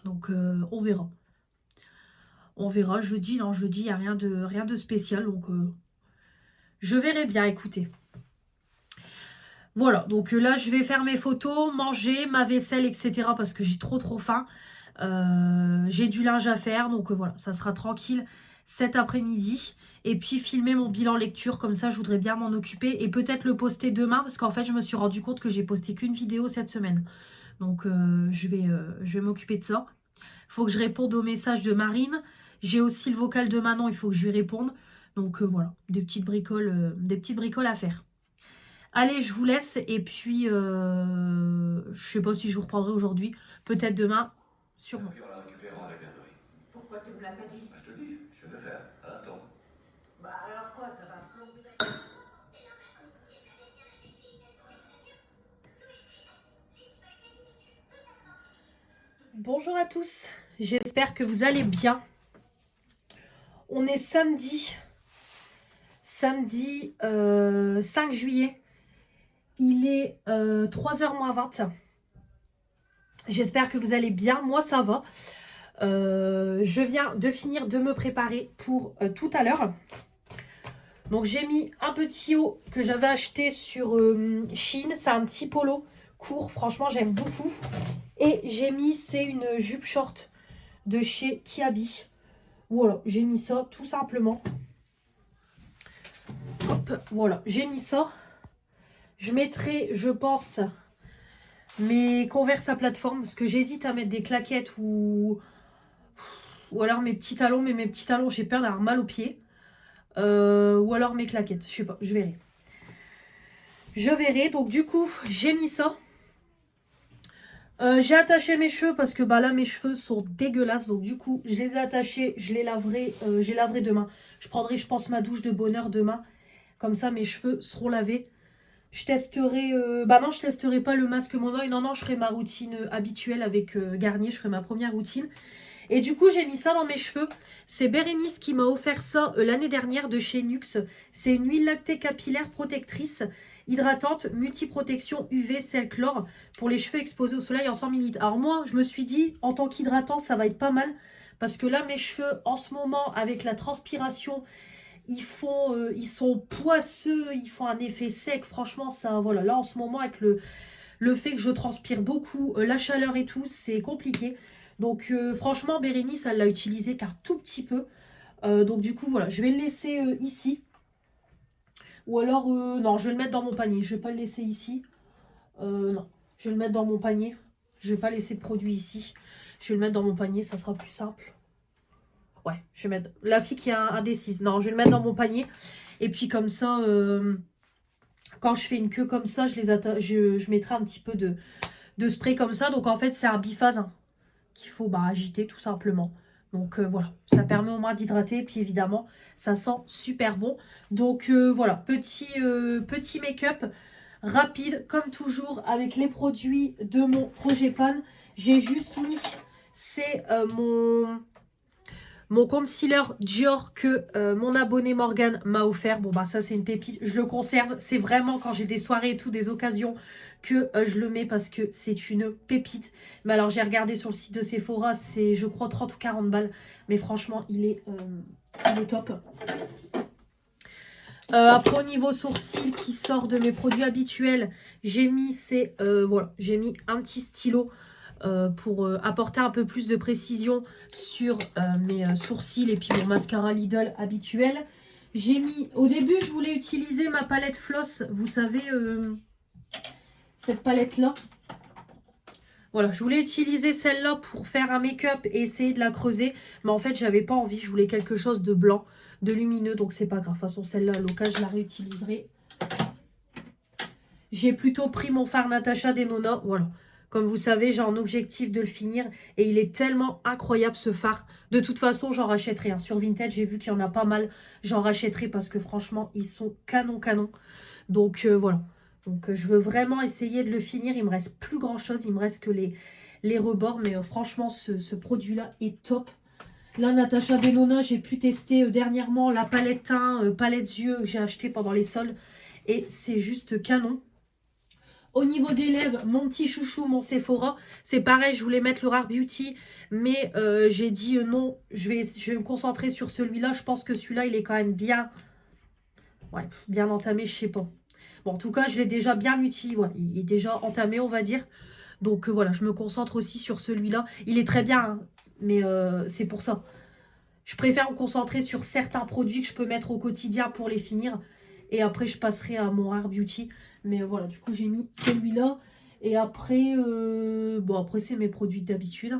Donc, on verra. On verra. Jeudi, non, jeudi, il n'y a rien de spécial. Donc, je verrai bien, écoutez. Voilà, donc là, je vais faire mes photos, manger, ma vaisselle, etc. Parce que j'ai trop faim. J'ai du linge à faire. Donc, voilà, ça sera tranquille cet après-midi. Et puis filmer mon bilan lecture, comme ça je voudrais bien m'en occuper. Et peut-être le poster demain, parce qu'en fait je me suis rendu compte que j'ai posté qu'une vidéo cette semaine. Donc je vais m'occuper de ça. Il faut que je réponde aux messages de Marine. J'ai aussi le vocal de Manon, il faut que je lui réponde. Donc voilà, des petites bricoles à faire. Allez, je vous laisse. Et puis, je sais pas si je vous reprendrai aujourd'hui. Peut-être demain, sûrement. Pourquoi tu me l'as pas dit? Je te le dis, je vais le faire, à l'instant. Bah alors quoi, ça va plomber. Bonjour à tous, j'espère que vous allez bien. On est samedi 5 juillet. Il est 3h moins 20. J'espère que vous allez bien, moi ça va. Je viens de finir de me préparer pour tout à l'heure. Donc j'ai mis un petit haut que j'avais acheté sur Shein. C'est un petit polo court, franchement j'aime beaucoup. Et j'ai mis, c'est une jupe short de chez Kiabi. Voilà, j'ai mis ça tout simplement. Hop, voilà, j'ai mis ça. Je mettrai, je pense, mes Converse à plateforme. Parce que j'hésite à mettre des claquettes ou Ou alors mes petits talons, mais mes petits talons, j'ai peur d'avoir mal aux pieds. Ou alors mes claquettes, je sais pas, je verrai. Je verrai, donc du coup, j'ai mis ça. J'ai attaché mes cheveux parce que bah là mes cheveux sont dégueulasses, donc du coup je les ai attachés, je les laverai, j'ai laverai demain. Je prendrai je pense ma douche de bonheur demain, comme ça mes cheveux seront lavés. Je testerai, bah non je testerai pas le masque mon oeil, non je ferai ma routine habituelle avec Garnier, je ferai ma première routine. Et du coup j'ai mis ça dans mes cheveux, c'est Bérénice qui m'a offert ça l'année dernière de chez Nuxe. C'est une huile lactée capillaire protectrice, hydratante, multiprotection UV, sel, chlore pour les cheveux exposés au soleil en 100 ml. Alors moi, je me suis dit, en tant qu'hydratant, ça va être pas mal. Parce que là, mes cheveux, en ce moment, avec la transpiration, ils sont poisseux, ils font un effet sec. Franchement, ça, voilà. Là, en ce moment, avec le fait que je transpire beaucoup, la chaleur et tout, c'est compliqué. Donc, franchement, Bérénice, elle l'a utilisé qu'un tout petit peu. Donc, du coup, voilà, je vais le laisser ici. Ou alors, non, je vais le mettre dans mon panier. Je vais pas le laisser ici. Non, je vais le mettre dans mon panier. Je vais pas laisser de produit ici. Je vais le mettre dans mon panier, ça sera plus simple. Ouais, je vais mettre... La fille qui a indécise. Non, je vais le mettre dans mon panier. Et puis comme ça, quand je fais une queue comme ça, je mettrai un petit peu de spray comme ça. Donc en fait, c'est un biphase hein, qu'il faut agiter tout simplement. Donc voilà, ça permet au moins d'hydrater. Et puis évidemment, ça sent super bon. Donc voilà, petit make-up rapide, comme toujours, avec les produits de mon projet Pan. J'ai juste mis, c'est mon concealer Dior que mon abonné Morgane m'a offert. Bon bah ça c'est une pépite, je le conserve. C'est vraiment quand j'ai des soirées et tout, des occasions que je le mets parce que c'est une pépite. Mais alors j'ai regardé sur le site de Sephora, c'est je crois 30 ou 40 balles. Mais franchement il est top. Après au niveau sourcils qui sort de mes produits habituels, j'ai mis voilà, j'ai mis un petit stylo pour apporter un peu plus de précision sur mes sourcils et puis mon mascara Lidl habituel. J'ai mis, au début je voulais utiliser ma palette Floss, vous savez, cette palette là. Voilà, je voulais utiliser celle-là pour faire un make-up et essayer de la creuser. Mais en fait, j'avais pas envie. Je voulais quelque chose de blanc, de lumineux. Donc, c'est pas grave. De toute façon, celle-là, à l'occasion, je la réutiliserai. J'ai plutôt pris mon fard Natasha Denona. Voilà. Comme vous savez, j'ai un objectif de le finir. Et il est tellement incroyable, ce fard. De toute façon, j'en rachèterai. Hein. Sur Vinted, j'ai vu qu'il y en a pas mal. J'en rachèterai parce que franchement, ils sont canon. Donc, voilà. Donc je veux vraiment essayer de le finir. Il me reste plus grand chose. Il me reste que les rebords. Mais franchement, ce produit-là est top. Là, Natasha Denona, j'ai pu tester dernièrement la palette teint, palette yeux que j'ai acheté pendant les soldes. Et c'est juste canon. Au niveau des lèvres, mon petit chouchou, mon Sephora. C'est pareil, je voulais mettre le Rare Beauty. Mais j'ai dit non, je vais me concentrer sur celui-là. Je pense que celui-là, il est quand même bien... Ouais, bien entamé, je sais pas. Bon, en tout cas, je l'ai déjà bien utilisé. Ouais, il est déjà entamé, on va dire. Donc, voilà, je me concentre aussi sur celui-là. Il est très bien, hein, mais c'est pour ça. Je préfère me concentrer sur certains produits que je peux mettre au quotidien pour les finir. Et après, je passerai à mon Rare Beauty. Mais voilà, du coup, j'ai mis celui-là. Et après, bon, après, c'est mes produits d'habitude.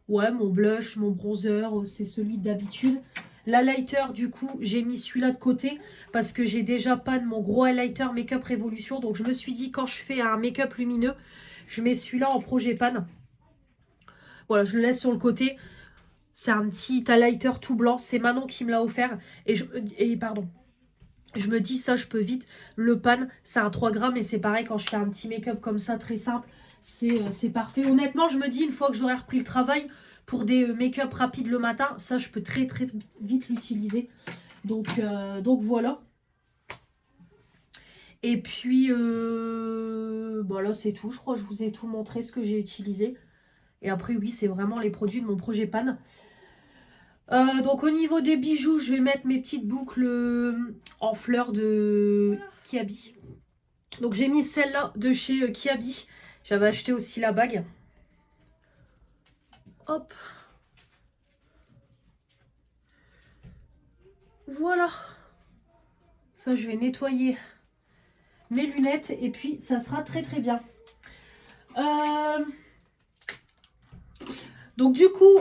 Ouais, mon blush, mon bronzer, c'est celui d'habitude. L'highlighter, du coup, j'ai mis celui-là de côté parce que j'ai déjà pas de mon gros highlighter Make-up Révolution. Donc, je me suis dit, quand je fais un make-up lumineux, je mets celui-là en projet pan. Voilà, je le laisse sur le côté. C'est un petit highlighter tout blanc. C'est Manon qui me l'a offert. Pardon. Je me dis, ça, je peux vite le pan. C'est un 3 grammes et c'est pareil quand je fais un petit make-up comme ça, très simple. C'est parfait. Honnêtement, je me dis, une fois que j'aurai repris le travail... Pour des make-up rapides le matin, ça je peux très vite l'utiliser. Donc voilà. Et puis bon, là c'est tout. Je crois que je vous ai tout montré ce que j'ai utilisé. Et après oui, c'est vraiment les produits de mon projet Pan. Donc au niveau des bijoux, je vais mettre mes petites boucles en fleurs de Kiabi. Donc j'ai mis celle-là de chez Kiabi. J'avais acheté aussi la bague. Hop. Voilà. Ça, je vais nettoyer mes lunettes et puis ça sera très bien. Donc du coup,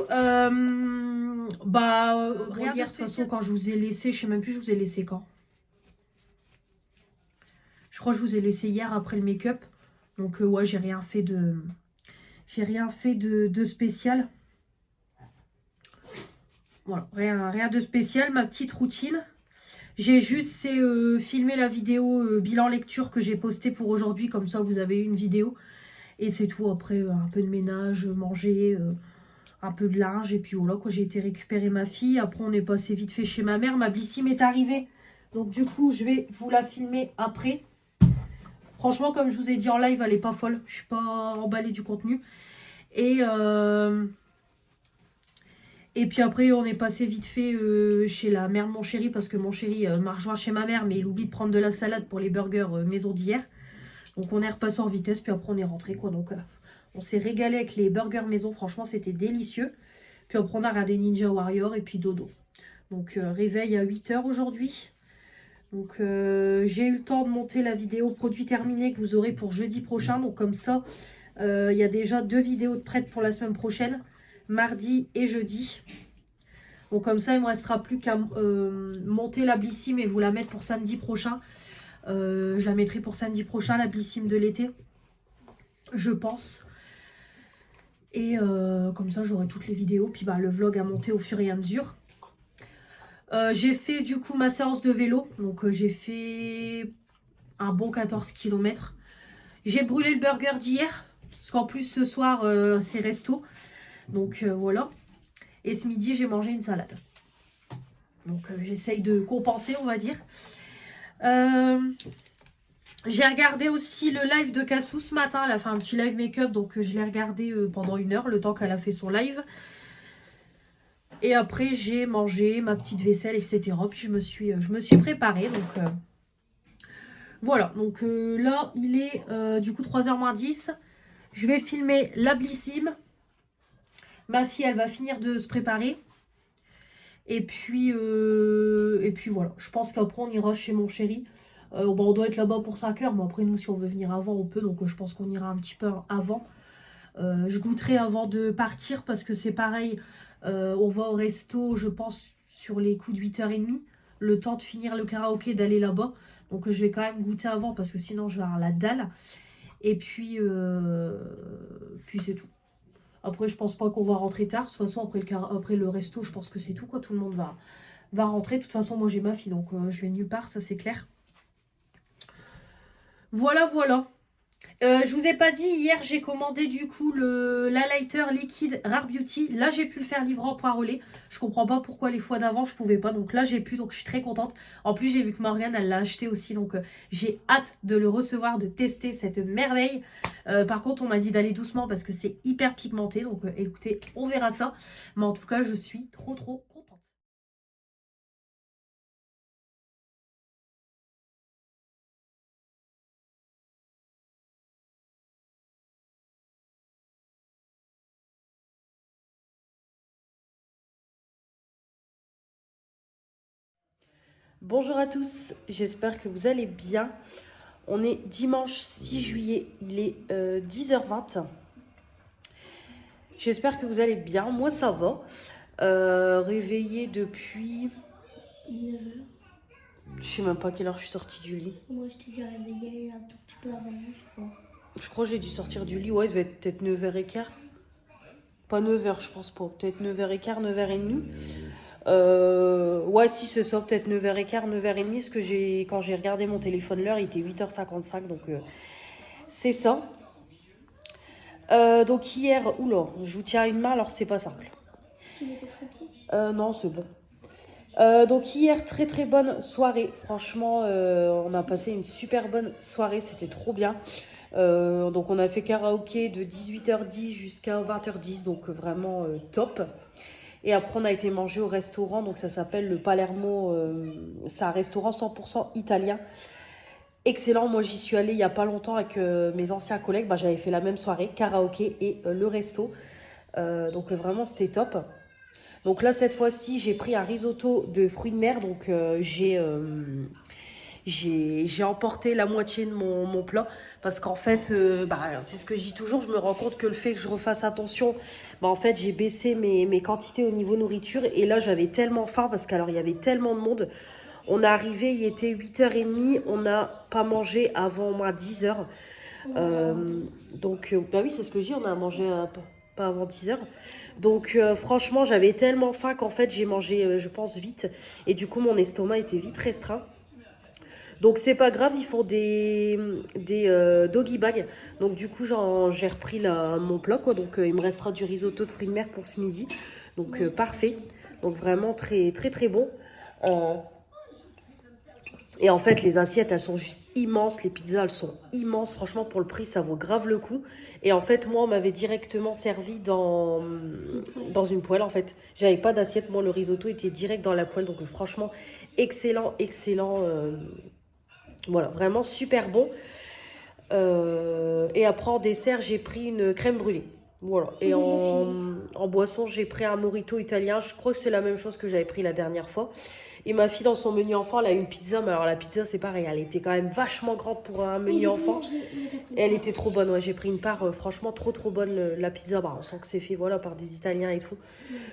Rien hier, de toute façon, quand je vous ai laissé, je sais même plus je vous ai laissé quand. Je crois que je vous ai laissé hier après le make-up. Donc ouais, j'ai rien fait de... J'ai rien fait de spécial. Voilà, rien de spécial, ma petite routine. J'ai juste filmé la vidéo bilan lecture que j'ai postée pour aujourd'hui. Comme ça, vous avez une vidéo. Et c'est tout. Après, un peu de ménage, manger, un peu de linge. Et puis voilà, quoi, j'ai été récupérer ma fille. Après, on est passé vite fait chez ma mère. Ma Blissim est arrivée. Donc du coup, je vais vous la filmer après. Franchement, comme je vous ai dit en live, elle est pas folle. Je suis pas emballée du contenu. Et puis après, on est passé vite fait chez la mère de mon chéri. Parce que mon chéri m'a rejoint chez ma mère. Mais il oublie de prendre de la salade pour les burgers maison d'hier. Donc on est repassé en vitesse. Puis après, on est rentré quoi. Donc on s'est régalé avec les burgers maison. Franchement, c'était délicieux. Puis après, on a regardé Ninja Warrior et puis dodo. Donc réveil à 8 h aujourd'hui. Donc j'ai eu le temps de monter la vidéo produit terminé que vous aurez pour jeudi prochain. Donc comme ça, il y a déjà 2 vidéos de prêtes pour la semaine prochaine. Mardi et jeudi. Donc comme ça, il ne me restera plus qu'à monter la Blissim et vous la mettre pour samedi prochain. Je la mettrai pour samedi prochain, la Blissim de l'été. Je pense. Et comme ça, j'aurai toutes les vidéos. Puis le vlog à monter au fur et à mesure. J'ai fait du coup ma séance de vélo. Donc j'ai fait un bon 14 km. J'ai brûlé le burger d'hier. Parce qu'en plus ce soir c'est resto. Donc voilà. Et ce midi j'ai mangé une salade. Donc j'essaye de compenser on va dire. J'ai regardé aussi le live de Cassou ce matin. Elle a fait un petit live make-up. Donc je l'ai regardé pendant 1 heure. Le temps qu'elle a fait son live. Et après, j'ai mangé ma petite vaisselle, etc. Puis je me suis préparée. Donc, voilà. Donc là, il est du coup 3 h moins 10. Je vais filmer la Blissim. Ma fille, elle va finir de se préparer. Et puis voilà. Je pense qu'après, on ira chez mon chéri. On doit être là-bas pour 5 h. Mais après, nous, si on veut venir avant, on peut. Donc, je pense qu'on ira un petit peu avant. Je goûterai avant de partir parce que c'est pareil. On va au resto, je pense, sur les coups de 8 h 30. Le temps de finir le karaoké, d'aller là-bas. Donc je vais quand même goûter avant parce que sinon je vais avoir la dalle. Et puis c'est tout. Après, je pense pas qu'on va rentrer tard. De toute façon, après le resto, je pense que c'est tout, quoi. Tout le monde va rentrer. De toute façon, moi j'ai ma fille, donc je vais nulle part, ça c'est clair. Voilà, voilà. Je vous ai pas dit, hier j'ai commandé du coup l'highlighter liquide Rare Beauty. Là j'ai pu le faire livrer en poirelet. Je comprends pas pourquoi les fois d'avant je pouvais pas. Donc là j'ai pu, donc je suis très contente. En plus j'ai vu que Morgane elle l'a acheté aussi. Donc j'ai hâte de le recevoir, de tester cette merveille. Par contre on m'a dit d'aller doucement parce que c'est hyper pigmenté. Donc écoutez, on verra ça. Mais en tout cas je suis trop contente. Bonjour à tous, j'espère que vous allez bien. On est dimanche 6 juillet, il est 10 h 20. J'espère que vous allez bien, moi ça va. Réveillée depuis 9 h. Je sais même pas à quelle heure je suis sortie du lit. Moi, je t'ai déjà réveillée un tout petit peu avant vous, je crois. Je crois que j'ai dû sortir du lit, ouais, il devait être peut-être 9 h 15. Pas 9 h, je pense pas. Peut-être 9 h 15, 9 h 30. Ouais, si c'est ça, peut-être 9 h 15, 9 h 30. Parce que quand j'ai regardé mon téléphone, l'heure, il était 8 h 55. Donc, c'est ça. Donc, hier, oula, je vous tiens à une main, alors c'est pas simple. Tu m'étais tranquille? Non, c'est bon. Donc hier, très bonne soirée. Franchement, on a passé une super bonne soirée. C'était trop bien. Donc on a fait karaoké de 18 h 10 jusqu'à 20 h 10. Donc vraiment top. Et après, on a été manger au restaurant. Donc ça s'appelle le Palermo. C'est un restaurant 100% italien. Excellent. Moi, j'y suis allée il n'y a pas longtemps avec mes anciens collègues. J'avais fait la même soirée, karaoké et le resto. Donc vraiment, c'était top. Donc là, cette fois-ci, j'ai pris un risotto de fruits de mer. Donc j'ai j'ai emporté la moitié de mon plat. Parce qu'en fait, c'est ce que je dis toujours, je me rends compte que le fait que je refasse attention, en fait, j'ai baissé mes quantités au niveau nourriture. Et là, j'avais tellement faim parce qu'alors, il y avait tellement de monde. On est arrivé, il était 8h30, on n'a pas mangé avant au moins 10h. Oui, c'est ce que je dis, on a mangé pas avant 10h. Donc franchement, j'avais tellement faim qu'en fait, j'ai mangé, je pense, vite. Et du coup, mon estomac était vite restreint. Donc c'est pas grave, ils font des doggy bags. Donc du coup, j'ai repris mon plat, quoi. Donc il me restera du risotto de fruits de mer pour ce midi. Donc parfait. Donc vraiment très très très bon. Et en fait, les assiettes, elles sont juste immenses. Les pizzas, elles sont immenses. Franchement, pour le prix, ça vaut grave le coup. Et en fait, moi, on m'avait directement servi dans une poêle, en fait. J'avais pas d'assiette. Moi, le risotto était direct dans la poêle. Donc franchement, excellent, excellent. Voilà, vraiment super bon. Et après, en dessert, j'ai pris une crème brûlée. Voilà. Et en boisson, j'ai pris un mojito italien. Je crois que c'est la même chose que j'avais pris la dernière fois. Et ma fille, dans son menu enfant, elle a une pizza. Mais alors, la pizza, c'est pareil. Elle était quand même vachement grande pour un menu enfant. Et elle était trop bonne. Ouais, j'ai pris une part, franchement, trop, trop bonne. La pizza, on sent que c'est fait par des Italiens et tout.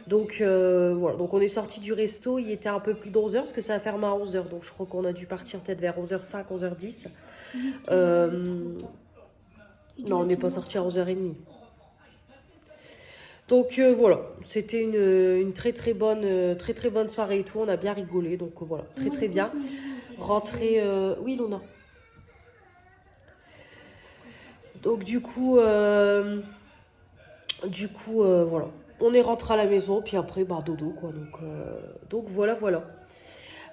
Donc, voilà. Donc, on est sorti du resto. Il était un peu plus de 11h parce que ça a fermé à 11h. Donc, je crois qu'on a dû partir peut-être vers 11h05, 11h10. Non, on n'est pas sorti à 11h30. Donc voilà, c'était une très très bonne soirée et tout, on a bien rigolé, donc voilà, très très bien. Rentrée, oui Luna. Donc du coup, voilà, on est rentré à la maison, puis après dodo quoi, donc voilà.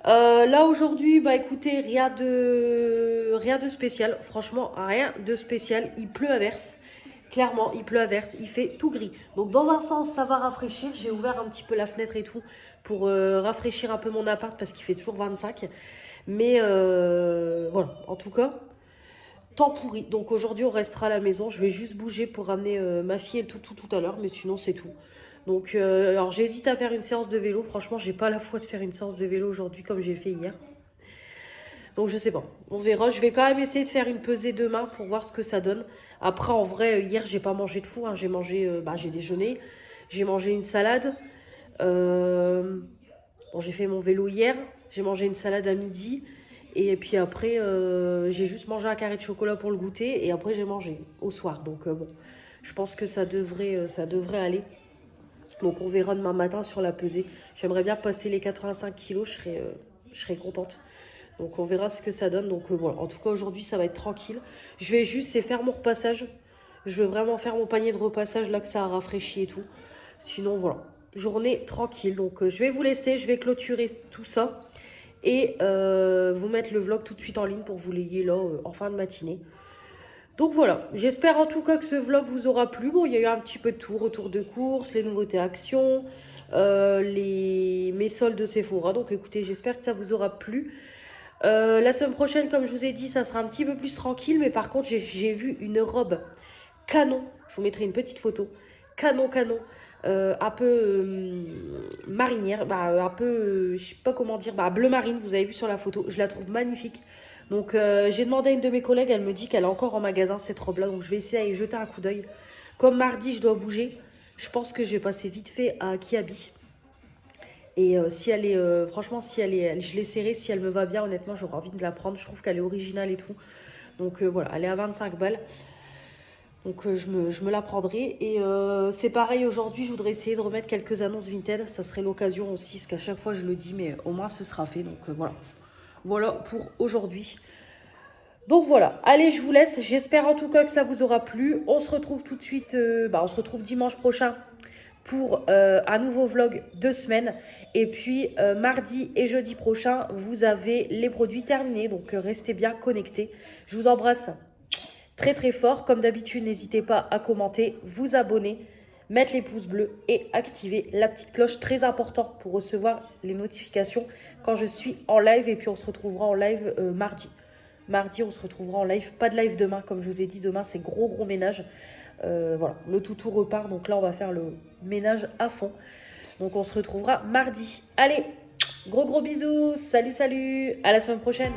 Là aujourd'hui, écoutez, rien de spécial, franchement rien de spécial, il pleut à verse. Clairement, il pleut à verse, il fait tout gris. Donc dans un sens, ça va rafraîchir. J'ai ouvert un petit peu la fenêtre et tout pour rafraîchir un peu mon appart parce qu'il fait toujours 25. Mais voilà, en tout cas, temps pourri. Donc aujourd'hui, on restera à la maison. Je vais juste bouger pour ramener ma fille et tout à l'heure. Mais sinon, c'est tout. Donc, alors j'hésite à faire une séance de vélo. Franchement, j'ai pas la foi de faire une séance de vélo aujourd'hui comme j'ai fait hier. Donc je sais pas, on verra. Je vais quand même essayer de faire une pesée demain pour voir ce que ça donne. Après, en vrai, hier, j'ai pas mangé de fou. J'ai mangé, j'ai déjeuné. J'ai mangé une salade. J'ai fait mon vélo hier. J'ai mangé une salade à midi. Et puis après, j'ai juste mangé un carré de chocolat pour le goûter. Et après, j'ai mangé au soir. Donc bon, je pense que ça devrait aller. Donc on verra demain matin sur la pesée. J'aimerais bien passer les 85 kilos. Je serais contente. Donc on verra ce que ça donne. Donc voilà, en tout cas aujourd'hui ça va être tranquille. Je vais juste faire mon repassage. Je veux vraiment faire mon panier de repassage là que ça a rafraîchi et tout. Sinon voilà, journée tranquille. Donc je vais vous laisser, je vais clôturer tout ça. Et vous mettre le vlog tout de suite en ligne pour vous l'ayez là en fin de matinée. Donc voilà, j'espère en tout cas que ce vlog vous aura plu. Bon, il y a eu un petit peu de tout, retour de course, les nouveautés actions, mes soldes de Sephora. Donc écoutez, j'espère que ça vous aura plu. La semaine prochaine, comme je vous ai dit, ça sera un petit peu plus tranquille. Mais par contre, j'ai vu une robe canon. Je vous mettrai une petite photo. Canon. Un peu marinière. Un peu, je sais pas comment dire. Bleu marine, vous avez vu sur la photo. Je la trouve magnifique. Donc, j'ai demandé à une de mes collègues. Elle me dit qu'elle est encore en magasin, cette robe-là. Donc, je vais essayer d'aller jeter un coup d'œil. Comme mardi, je dois bouger. Je pense que je vais passer vite fait à Kiabi. Et si elle est, franchement, je l'ai serrée, si elle me va bien, honnêtement, j'aurais envie de la prendre. Je trouve qu'elle est originale et tout. Donc voilà, elle est à 25 balles. Donc je me la prendrai. Et c'est pareil, aujourd'hui, je voudrais essayer de remettre quelques annonces Vinted. Ça serait l'occasion aussi, parce qu'à chaque fois, je le dis, mais au moins, ce sera fait. Donc voilà. Voilà pour aujourd'hui. Donc voilà, allez, je vous laisse. J'espère en tout cas que ça vous aura plu. On se retrouve tout de suite, on se retrouve dimanche prochain pour un nouveau vlog de semaine. Et puis mardi et jeudi prochain, vous avez les produits terminés. Donc restez bien connectés. Je vous embrasse très très fort. Comme d'habitude, n'hésitez pas à commenter, vous abonner, mettre les pouces bleus et activer la petite cloche. Très important pour recevoir les notifications quand je suis en live. Et puis on se retrouvera en live mardi. Mardi, on se retrouvera en live. Pas de live demain, comme je vous ai dit. Demain, c'est gros ménage. Voilà, le toutou repart. Donc là, on va faire le ménage à fond. Donc on se retrouvera mardi. Allez, gros bisous. Salut. À la semaine prochaine.